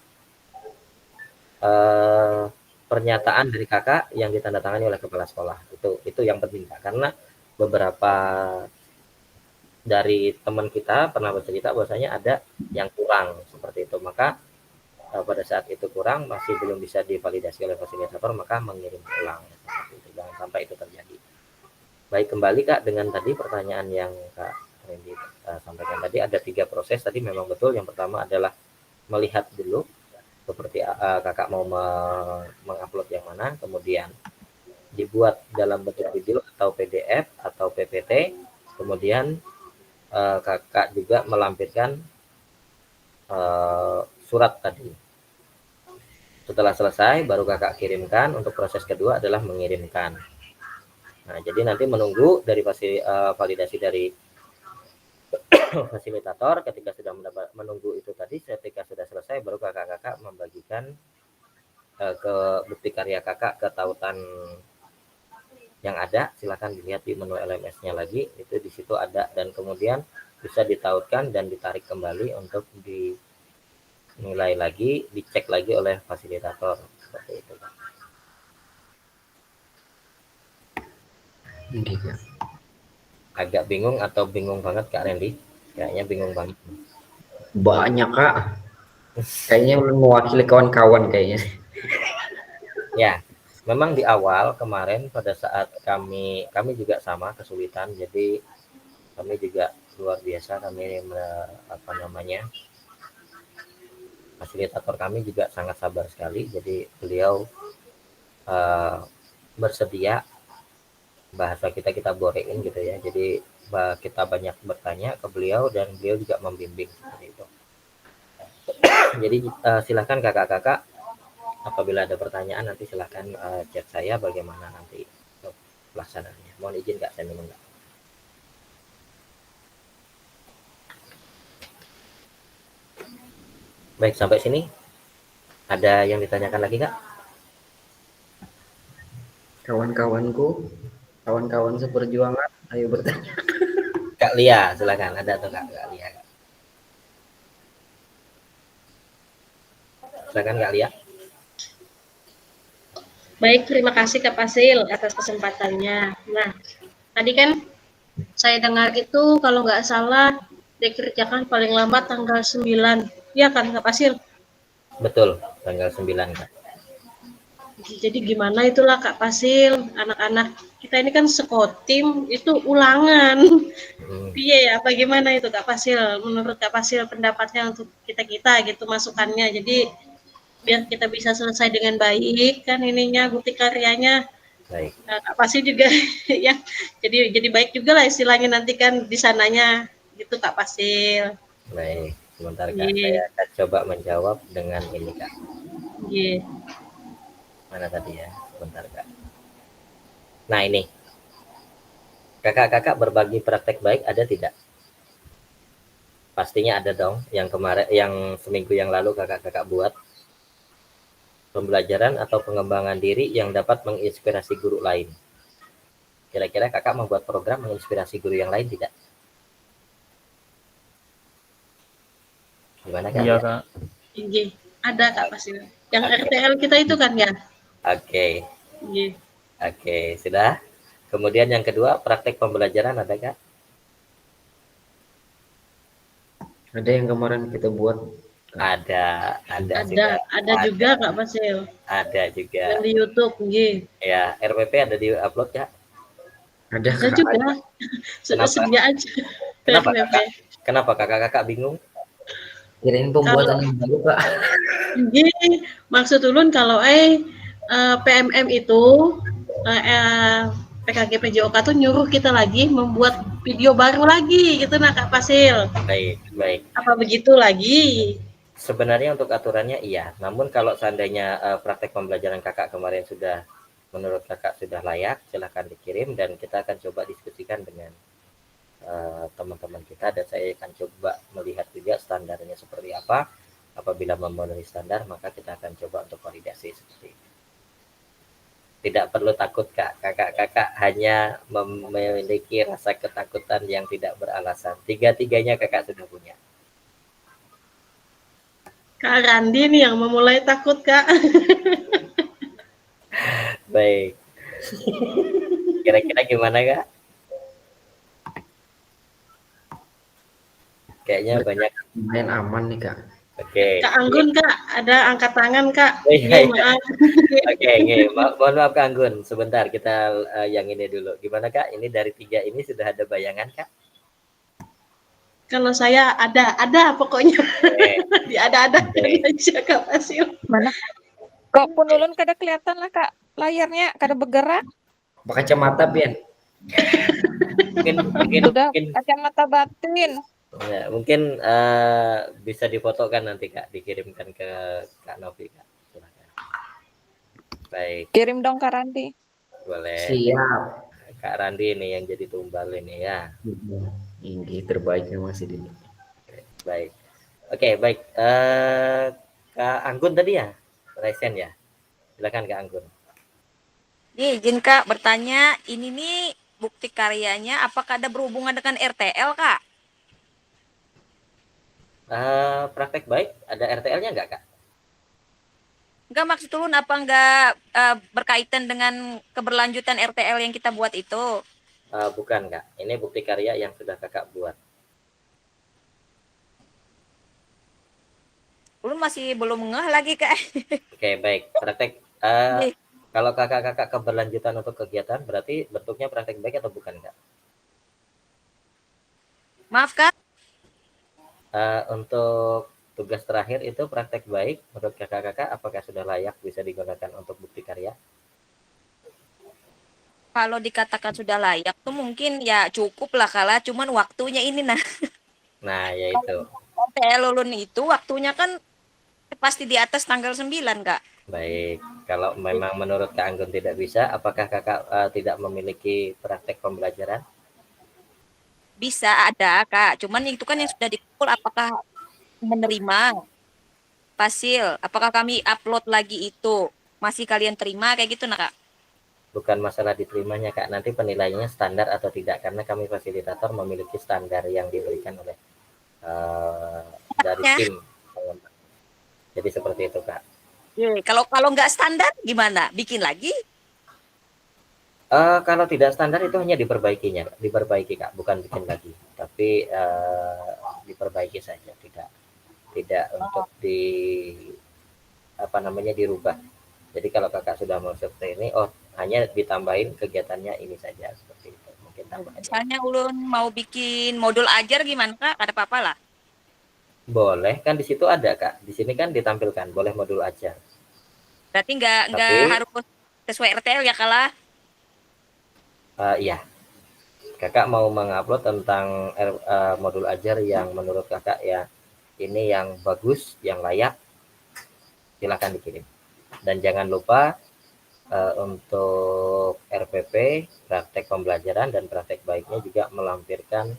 pernyataan dari kakak yang ditandatangani oleh kepala sekolah. Itu yang penting Kak, karena beberapa dari teman kita pernah bercerita bahwasanya ada yang kurang seperti itu. Maka pada saat itu kurang, masih belum bisa divalidasi oleh fasilitator, maka mengirim ulang. Seperti itu. Jangan sampai itu terjadi. Baik, kembali Kak dengan tadi pertanyaan yang Kak Randy sampaikan tadi, ada 3 proses tadi, memang betul. Yang pertama adalah melihat dulu seperti kakak mau mengupload yang mana, kemudian dibuat dalam bentuk video atau PDF atau PPT, kemudian kakak juga melampirkan surat tadi. Setelah selesai baru kakak kirimkan. Untuk proses kedua adalah mengirimkan. Nah, jadi nanti menunggu dari validasi dari fasilitator. Ketika sudah menunggu itu tadi, ketika sudah selesai baru kakak-kakak membagikan ke bukti karya kakak ke tautan yang ada. Silakan dilihat di menu LMS-nya lagi, itu di situ ada, dan kemudian bisa ditautkan dan ditarik kembali untuk dinilai lagi, dicek lagi oleh fasilitator. Seperti itu. Agak bingung atau bingung banget Kak Randy? Kayaknya bingung banget. Banyak Kak. Kayaknya mewakili kawan-kawan kayaknya. Ya, memang di awal kemarin pada saat kami juga sama kesulitan. Jadi kami juga luar biasa, kami fasilitator kami juga sangat sabar sekali. Jadi beliau bersedia, bahasa kita borein gitu ya. Jadi kita banyak bertanya ke beliau dan beliau juga membimbing seperti itu. Jadi silakan kakak-kakak, apabila ada pertanyaan nanti silakan chat saya bagaimana nanti pelaksanaannya. Mohon izin Kak, saya minum Kak. Baik, sampai sini ada yang ditanyakan lagi Kak? Kawan-kawanku, kawan-kawan seperjuangan, ayo bertanya. Kak Lia, silakan. Ada tuh Kak Lia. Silakan Kak Lia. Baik, terima kasih Kak Fasil atas kesempatannya. Nah, tadi kan saya dengar itu kalau nggak salah dikerjakan paling lambat tanggal 9. Ya kan Kak Fasil? Betul, tanggal 9 Kak. Jadi gimana itulah Kak Fasil, anak-anak kita ini kan sekotim itu ulangan. Iya ya, bagaimana itu Kak Fasil? Menurut Kak Fasil pendapatnya untuk kita gitu masukannya. Jadi biar kita bisa selesai dengan baik kan ininya bukti karyanya. Baik. Nah, Kak Fasil juga ya. Jadi baik juga lah istilahnya nanti kan di sananya gitu Kak Fasil. Baik, sebentar Kak. Saya akan coba menjawab dengan ini Kak. Iya. Mana tadi ya? Sebentar Kak. Nah ini, kakak-kakak berbagi praktek baik ada tidak? Pastinya ada dong. Yang kemarin, yang seminggu yang lalu kakak-kakak buat pembelajaran atau pengembangan diri yang dapat menginspirasi guru lain. Kira-kira kakak membuat program menginspirasi guru yang lain tidak? Gimana Kak? Iya Kak. Iya, ada Kak Fasil. Yang RTL kita itu kan ya? Oke. Iya. Oke, sudah. Kemudian yang kedua, praktek pembelajaran ada Kak? Ada yang kemarin kita buat. Ada juga Kak Fasil. Ada juga. Yang di YouTube, iya. Ya, RPP ada di upload Kak? Ada juga. Sudah sedia aja. Kenapa kakak-kakak bingung? Kirain pembuatan yang baru Kak. Gini, maksud ulun kalau PMM itu PKG PJOK tuh nyuruh kita lagi membuat video baru lagi gitu nah Kak Fasil. Baik. Apa begitu lagi? Sebenarnya untuk aturannya iya, namun kalau seandainya praktek pembelajaran kakak kemarin sudah menurut kakak sudah layak, silahkan dikirim dan kita akan coba diskusikan dengan teman-teman kita, dan saya akan coba melihat juga standarnya seperti apa. Apabila memenuhi standar, maka kita akan coba untuk validasi seperti itu. Tidak perlu takut Kak, kakak-kakak hanya memiliki rasa ketakutan yang tidak beralasan. Tiga-tiganya kakak sudah punya. Kak Randi nih yang memulai takut Kak. Baik. Kira-kira gimana Kak? Kayaknya banyak. Lumayan aman nih Kak. Oke. Kak Anggun, Kak, ada angkat tangan, Kak. Oh, iya, Nggih, iya. maaf. Oke, mohon maaf Kak Anggun, sebentar kita yang ini dulu. Gimana Kak? Ini dari 3 ini sudah ada bayangan Kak? Kalau saya ada pokoknya. Oke. Ada Oke. aja Kak Fasil. Mana? Kok pun ulun kada kelihatan lah Kak, layarnya kada bergerak. Pakai kacamata, Bian. Sudah kacamata batin. Ya, mungkin bisa difotokan nanti Kak, dikirimkan ke Kak Novi Kak. Silakan. Baik, Kirim dong Kak Randi. boleh. Siap. Kak Randi ini yang jadi tumbal ini ya. Ini terbaiknya masih di. Baik. Oke, baik. Kak Anggun tadi ya? Resen ya? Silakan Kak Anggun. Izin Kak bertanya, ini nih bukti karyanya apakah ada berhubungan dengan RTL Kak? Praktek baik, ada RTL-nya nggak Kak? Enggak, maksud ulun apa enggak berkaitan dengan keberlanjutan RTL yang kita buat itu? Bukan Kak, ini bukti karya yang sudah Kakak buat. Ulun masih belum ngeh lagi Kak. Oke, baik. Praktek. Kalau kakak-kakak keberlanjutan untuk kegiatan, berarti bentuknya praktek baik atau bukan Kak? Maaf Kak. Untuk tugas terakhir itu praktek baik menurut kakak-kakak, apakah sudah layak bisa digunakan untuk bukti karya? Kalau dikatakan sudah layak tuh mungkin ya cukup lah kalah, cuman waktunya ini nah. Nah, yaitu. RTL ulun itu waktunya kan pasti di atas tanggal 9 Kak. Baik, kalau memang menurut Kak Anggun tidak bisa, apakah kakak tidak memiliki praktek pembelajaran? Bisa ada Kak, cuman itu kan yang sudah dikumpul apakah menerima hasil, apakah kami upload lagi itu masih kalian terima kayak gitu nah Kak? Bukan masalah diterimanya Kak, nanti penilaiannya standar atau tidak, karena kami fasilitator memiliki standar yang diberikan oleh dari tim. Jadi seperti itu Kak. Kalau nggak standar gimana? Bikin lagi? Kalau tidak standar itu hanya diperbaiki Kak, bukan bikin lagi, tapi diperbaiki saja, tidak untuk dirubah. Jadi kalau kakak sudah mau seperti ini, hanya ditambahin kegiatannya ini saja seperti itu, mungkin tambahannya. Misalnya ulun mau bikin modul ajar gimana Kak? Ada apa-apa lah? Boleh, kan di situ ada Kak, di sini kan ditampilkan boleh modul ajar. Berarti nggak harus sesuai RTL ya kalah? Iya, kakak mau mengupload tentang modul ajar yang menurut kakak ya ini yang bagus, yang layak, silakan dikirim. Dan jangan lupa untuk RPP, praktek pembelajaran dan praktek baiknya juga melampirkan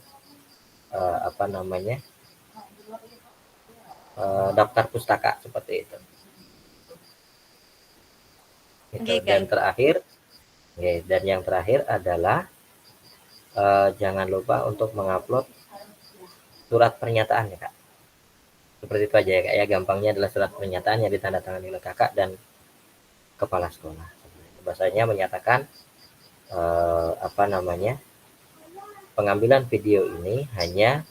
daftar pustaka seperti itu. Dan yang terakhir adalah jangan lupa untuk mengupload surat pernyataan ya Kak. Seperti itu aja ya Kak ya, gampangnya adalah surat pernyataan yang ditandatangani oleh kakak dan kepala sekolah. Bahasanya menyatakan pengambilan video ini hanya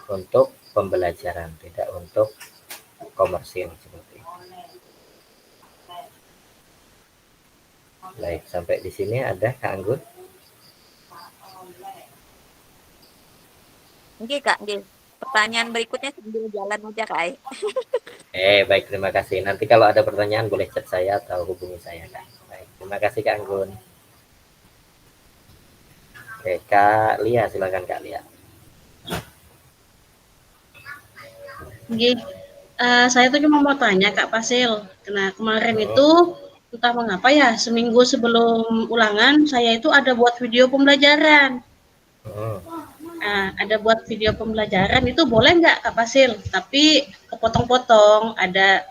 untuk pembelajaran, tidak untuk komersil seperti itu. Baik, sampai di sini ada Kak Anggun. Oke Kak, pertanyaan berikutnya sambil jalan aja Kak. Baik, terima kasih. Nanti kalau ada pertanyaan boleh chat saya atau hubungi saya Kak. Baik, terima kasih Kak Anggun. Oke, Kak Lia, silakan Kak Lia. Saya tuh cuma mau tanya Kak Fasil. Nah, kemarin itu entah mengapa ya, seminggu sebelum ulangan saya itu ada buat video pembelajaran. Ada buat video pembelajaran itu boleh nggak Kak Fasil? Tapi kepotong-potong, ada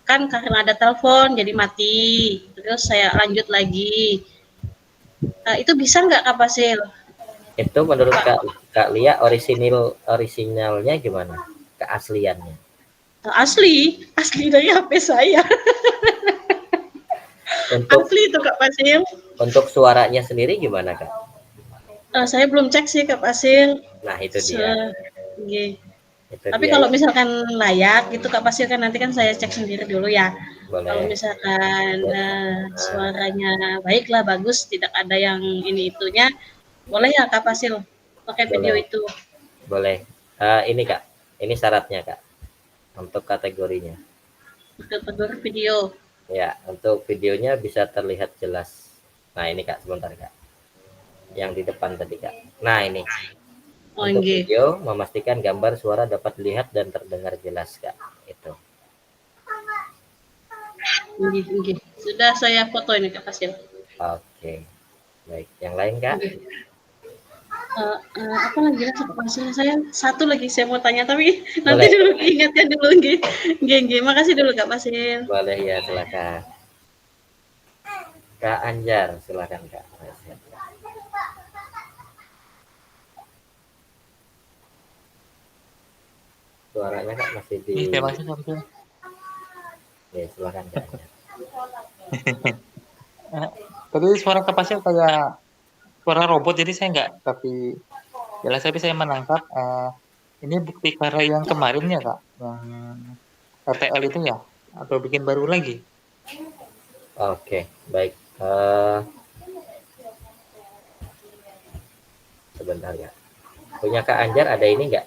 kan karena ada telepon jadi mati. Terus saya lanjut lagi. Itu bisa nggak Kak Fasil? Itu menurut Kak Lia orisinalnya gimana? Keasliannya? Asli dari HP saya. Asli itu Kak Fasil. Untuk suaranya sendiri gimana Kak? Saya belum cek sih Kak Fasil. Nah itu dia. Itu Tapi dia kalau ya. misalkan layak gitu Kak Pasir kan nanti kan saya cek sendiri dulu ya. Kalau Boleh. misalkan Ya. Nah, suaranya baiklah bagus, tidak ada yang ini itunya, boleh ya Kak Pasir pakai video boleh. itu Boleh. Ini Kak, ini syaratnya Kak untuk kategorinya. kategori video. Ya, untuk videonya bisa terlihat jelas. Nah, ini Kak, sebentar Kak. Yang di depan tadi Kak. Nah, ini. Oh Untuk nggih, video, memastikan gambar suara dapat dilihat dan terdengar jelas Kak. Itu. nggih, nggih. Sudah saya foto ini Kak Pasir. Oke. Baik, yang lain Kak? Nggih. Apa lagi ya Kak Pasir? Saya satu lagi saya mau tanya tapi nanti Boleh. dulu ingatnya dulu nggih. Nggih, nggih. Makasih dulu Kak Pasir. Boleh ya, silakan. Kak Anjar, silakan Kak. Suaranya Kak masih di. Terima kasih Kak Pasir. Ya, silakan Kak Anjar. Tadi suara Kak Pasir kayak suara robot, jadi saya nggak tapi jelas, tapi saya menangkap ini bukti karya yang kemarin ya Kak, yang RTL itu ya, atau bikin baru lagi? Oke, baik. Sebentar ya. Punya Kak Anjar ada ini nggak?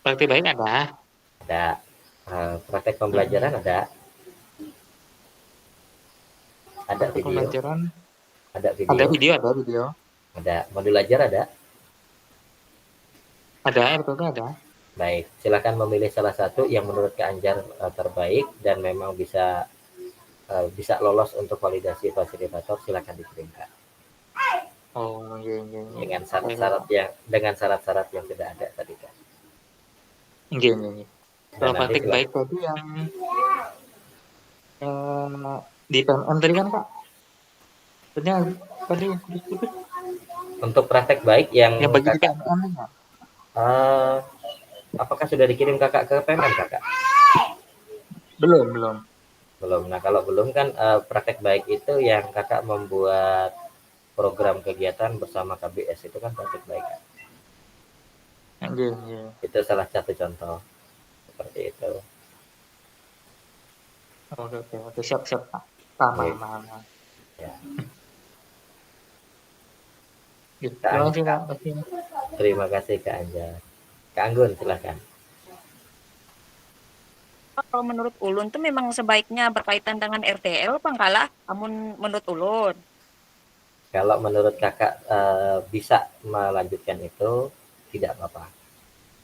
Praktik baik ada, Ada. Praktek pembelajaran ada. Ada praktik video. pembelajaran Ada ada video. video, ada video, Ada. Modul ajar ada. ada RTL ada. Baik, silakan memilih salah satu yang menurut Kak Anjar terbaik dan memang bisa lolos untuk validasi fasilitator. Silakan dikirim Kak. Oh iya iya iya. Dengan syarat-syarat yang sudah ada tadi Kak. Iya iya iya. Dan Kalau nanti praktik baik tadi yang di PMN tadi kan Kak, tadi putus-putus. untuk praktek baik yang Yang bagi di Kakak, PMN ya? apakah sudah dikirim Kakak ke PMN Kakak? Belum. Belum. Nah, kalau belum kan praktek baik itu yang Kakak membuat program kegiatan bersama KBS itu kan praktek baik. Kak. Iya. Itu salah satu contoh seperti itu. Oke, siap Kak. Paham. Ya. Terima kasih Kak. Terima kasih Kak Anjar. Kak Anggun silakan. Kalau menurut Ulun tuh memang sebaiknya berkaitan dengan RTL pangkala, namun menurut Ulun. Kalau menurut Kakak bisa melanjutkan itu tidak apa-apa.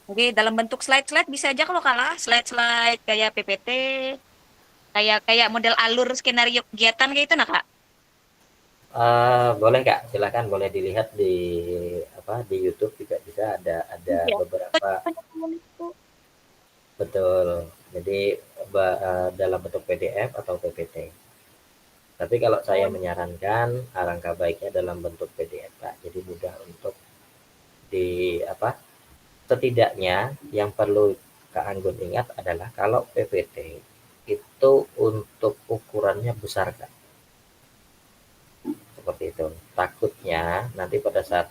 Oke, dalam bentuk slide-slide bisa aja kalau kalah, slide-slide kayak PPT, kayak model alur skenario kegiatan kayak itu nah Kak. Boleh Kak, silakan boleh dilihat di YouTube juga bisa ada Iya. beberapa. Betul. Jadi dalam bentuk PDF atau PPT. Tapi kalau saya menyarankan alangkah baiknya dalam bentuk PDF Kak. Jadi mudah untuk setidaknya yang perlu Kak Anggun ingat adalah kalau PPT itu untuk ukurannya besar Kak. Seperti itu. Takutnya nanti pada saat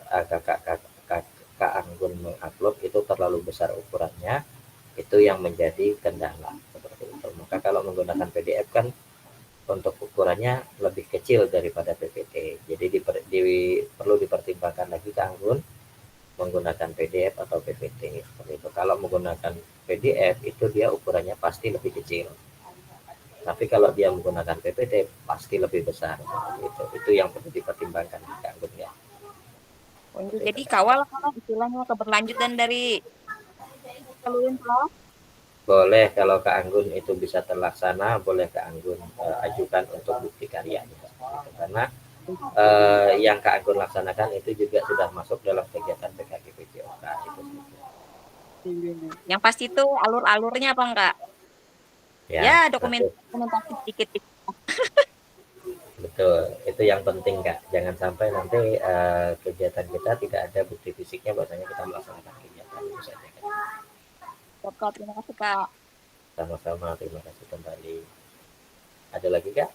Kak Anggun mengupload itu terlalu besar ukurannya, itu yang menjadi kendala seperti itu. Maka kalau menggunakan PDF kan untuk ukurannya lebih kecil daripada PPT. Jadi perlu dipertimbangkan lagi Kak Anggun menggunakan PDF atau PPT seperti itu. Kalau menggunakan PDF itu dia ukurannya pasti lebih kecil. Tapi kalau dia menggunakan PPT pasti lebih besar. Itu yang perlu dipertimbangkan Kak Anggun ya. Jadi kawal kalau istilahnya keberlanjutan dari alur Boleh kalau Kak Anggun itu bisa terlaksana, boleh Kak Anggun ajukan untuk bukti karyanya. Karena yang Kak Anggun laksanakan itu juga sudah masuk dalam kegiatan PKKPJOK itu. Yang pasti itu alur-alurnya apa enggak? Ya, dokumentasi sedikit. Betul, itu yang penting Kak. Jangan sampai nanti kegiatan kita tidak ada bukti fisiknya bahwasanya kita melaksanakan kegiatan itu saja. Kak, terima kasih Kak. Sama-sama, terima kasih kembali. Ada lagi Kak?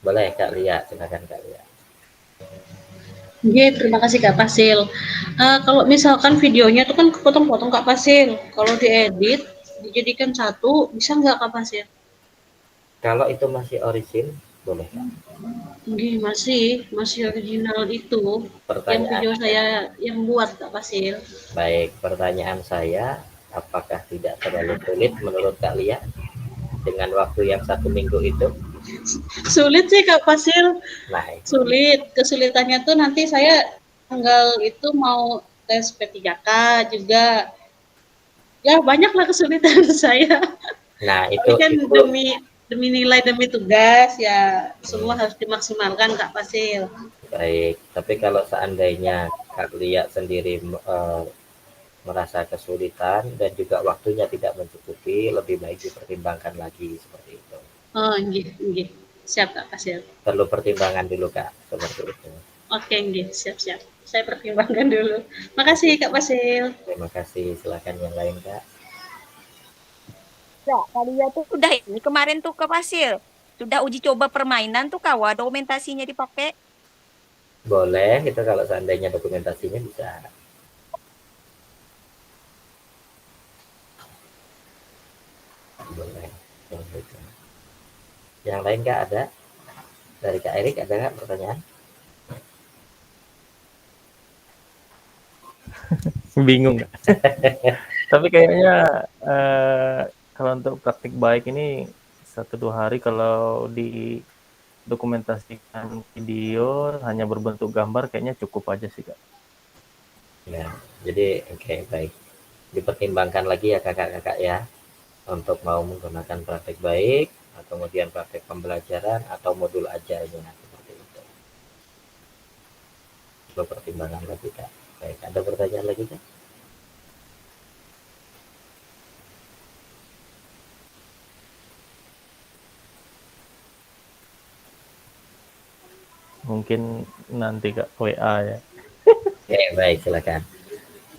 Boleh Kak Lia, silakan Kak Lia. Oke, terima kasih Kak Pasil. Kalau misalkan videonya tuh kan kepotong-potong Kak Pasil. Kalau diedit, dijadikan satu, bisa nggak Kak Pasil? Kalau itu masih orisin, boleh Kak. Nggih, masih original itu. Yang video Pertanyaannya, saya yang buat Kak Pasil. baik, pertanyaan saya, apakah tidak terlalu sulit menurut Kak Lia dengan waktu yang 1 minggu itu? Sulit sih Kak Pasil. Nah, itu Sulit. Kesulitannya tuh nanti saya tanggal itu mau tes P3K juga. Ya banyaklah kesulitan saya. nah Tapi kan itu demi nilai, demi tugas, ya semua hmm, harus dimaksimalkan Kak Pasil. baik. Tapi kalau seandainya Kak Lia sendiri merasa kesulitan dan juga waktunya tidak mencukupi, lebih baik dipertimbangkan lagi seperti itu. Oh, nggih, nggih. Siap Kak Pasil. Perlu pertimbangan dulu Kak, seperti itu. Oke, nggih, siap-siap. Saya pertimbangkan dulu. Makasih Kak Pasil. Terima kasih, silakan yang lain Kak. Ya, Kak tuh sudah ini kemarin tuh ke Pasil. Sudah uji coba permainan tuh kawa dokumentasinya dipakai. Boleh, itu kalau seandainya dokumentasinya bisa. Boleh. Yang lain Kak ada? Dari Kak Erik ada nggak pertanyaan? Bingung nggak? Tapi kayaknya kalau untuk praktik baik ini 1-2 hari kalau di dokumentasikan video hanya berbentuk gambar kayaknya cukup aja sih Kak. Ya, jadi oke, baik. Dipertimbangkan lagi ya kakak-kakak ya, untuk mau menggunakan praktek baik, kemudian praktek pembelajaran atau modul ajarnya seperti itu. Perlu pertimbangan lagi Kak. Baik, ada pertanyaan lagi Kak? Mungkin nanti Kak WA ya. Oke, baik, silakan.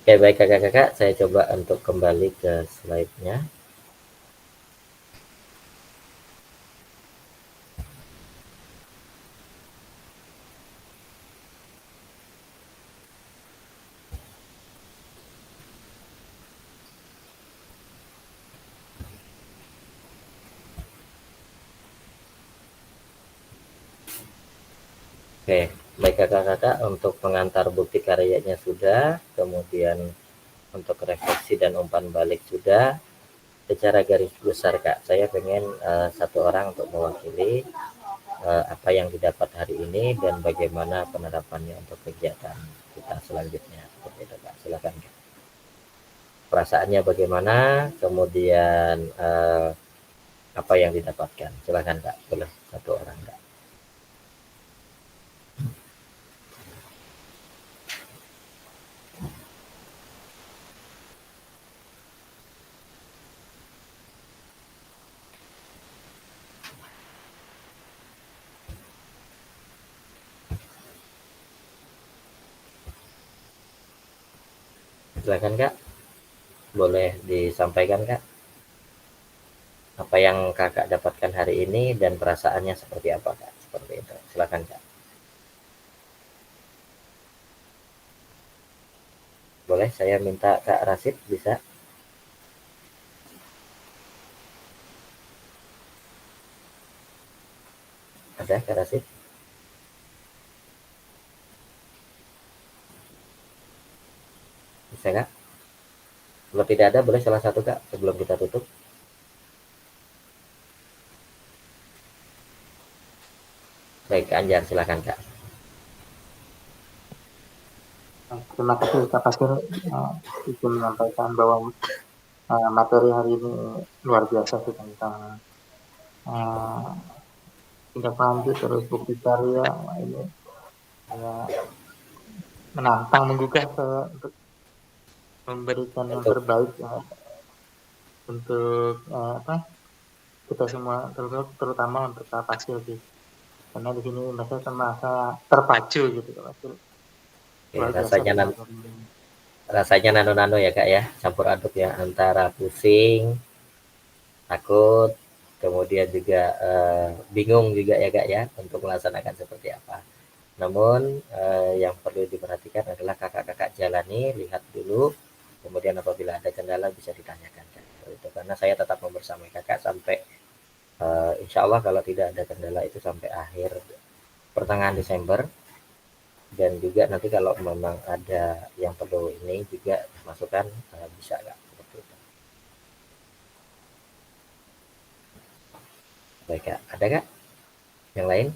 Oke, baik kakak-kakak, saya coba untuk kembali ke slide-nya. Oke, baik kakak-kakak, untuk pengantar bukti karyanya sudah, kemudian untuk refleksi dan umpan balik sudah. Secara garis besar Kak, saya pengen satu orang untuk mewakili apa yang didapat hari ini dan bagaimana penerapannya untuk kegiatan kita selanjutnya. Seperti itu Kak, silakan Kak. Perasaannya bagaimana, kemudian apa yang didapatkan. Silakan Kak, boleh satu orang Kak. Silakan Kak, boleh disampaikan Kak, apa yang kakak dapatkan hari ini dan perasaannya seperti apa Kak, seperti itu. Silakan Kak. Boleh saya minta Kak Rasid, bisa? Ada Kak Rasid? Bisa Kak? Kalau tidak ada, boleh salah satu Kak sebelum kita tutup. Baik, Kak Anjar, silakan Kak. Terima kasih Kak Pasir, izin menyampaikan bahwa materi hari ini luar biasa sih tentang tindak lanjut terus bukti karya. Ini menantang, menggugah untuk memberikan yang terbaik untuk kita semua, terutama untuk Kak Pasir sih. Karena di sini mereka merasa terpacu gitu Kak Pasir. Rasanya nano-nano ya Kak ya, campur aduk ya, antara pusing, takut, kemudian juga bingung juga ya Kak ya untuk melaksanakan seperti apa. Namun yang perlu diperhatikan adalah kakak-kakak jalani, lihat dulu, kemudian apabila ada kendala bisa ditanyakan Kak. Itu karena saya tetap membersamai kakak sampai insya Allah kalau tidak ada kendala itu sampai akhir pertengahan Desember. Dan juga nanti kalau memang ada yang perlu ini juga masukan bisa Kak. Seperti itu. Baik Kak, ada Kak yang lain?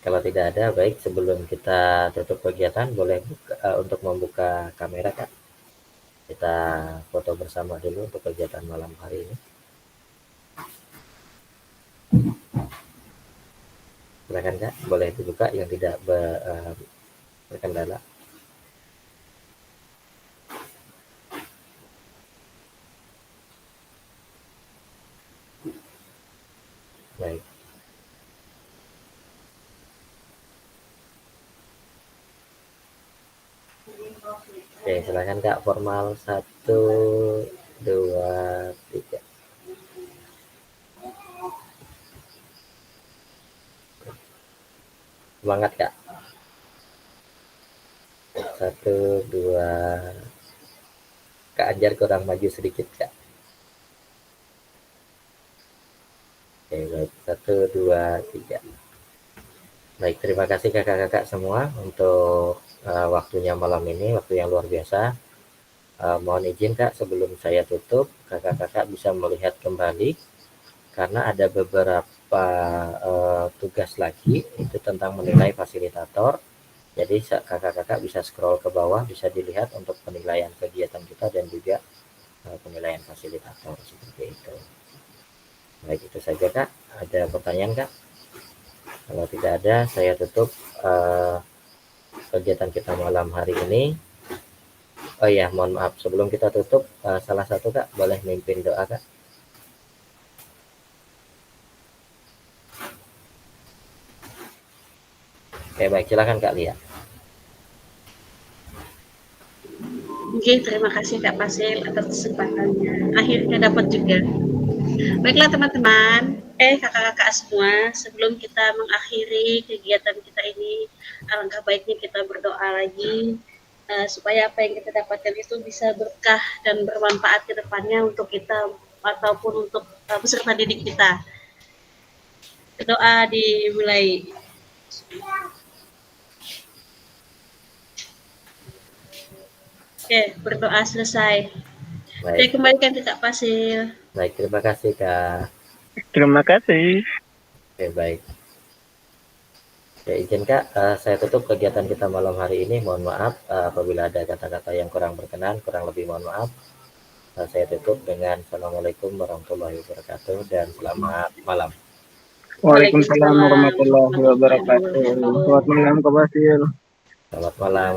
Kalau tidak ada, baik sebelum kita tutup kegiatan boleh untuk membuka kamera Kak. Kita foto bersama dulu untuk kegiatan malam hari ini. Silakan Kak, boleh dibuka yang tidak berkendala. Baik. Oke, silakan Kak, formal 1, 2, 3. Semangat Kak. 1, 2. Kak Anjar kurang maju sedikit Kak. Oke, baik. 1, 2, 3. Baik, terima kasih kakak-kakak semua untuk waktunya malam ini, waktu yang luar biasa. Mohon izin Kak, sebelum saya tutup, kakak-kakak bisa melihat kembali karena ada beberapa tugas lagi itu tentang menilai fasilitator. Jadi kakak-kakak bisa scroll ke bawah, bisa dilihat untuk penilaian kegiatan kita dan juga penilaian fasilitator seperti itu. Baik, itu saja Kak. Ada pertanyaan Kak? Kalau tidak ada, saya tutup kegiatan kita malam hari ini. Oh ya, mohon maaf sebelum kita tutup, salah satu Kak boleh mimpin doa Kak. Oke, baik, silakan Kak Lia. Oke, terima kasih Kak Fasil atas kesempatannya. Akhirnya dapat juga. Baiklah teman-teman, kakak-kakak semua, sebelum kita mengakhiri kegiatan kita ini, alangkah baiknya kita berdoa lagi supaya apa yang kita dapatkan itu bisa berkah dan bermanfaat ke depannya untuk kita ataupun untuk peserta didik kita. Doa dimulai. Oke, berdoa selesai. Saya kembalikan ke Kak Fasil. Baik, terima kasih Kak. Terima kasih. Oke, baik. Ya, izin Kak, saya tutup kegiatan kita malam hari ini. Mohon maaf apabila ada kata-kata yang kurang berkenan, kurang lebih mohon maaf. Saya tutup dengan Assalamualaikum warahmatullahi wabarakatuh dan selamat malam. Waalaikumsalam warahmatullahi wabarakatuh. Selamat malam Kak Basil. Selamat malam.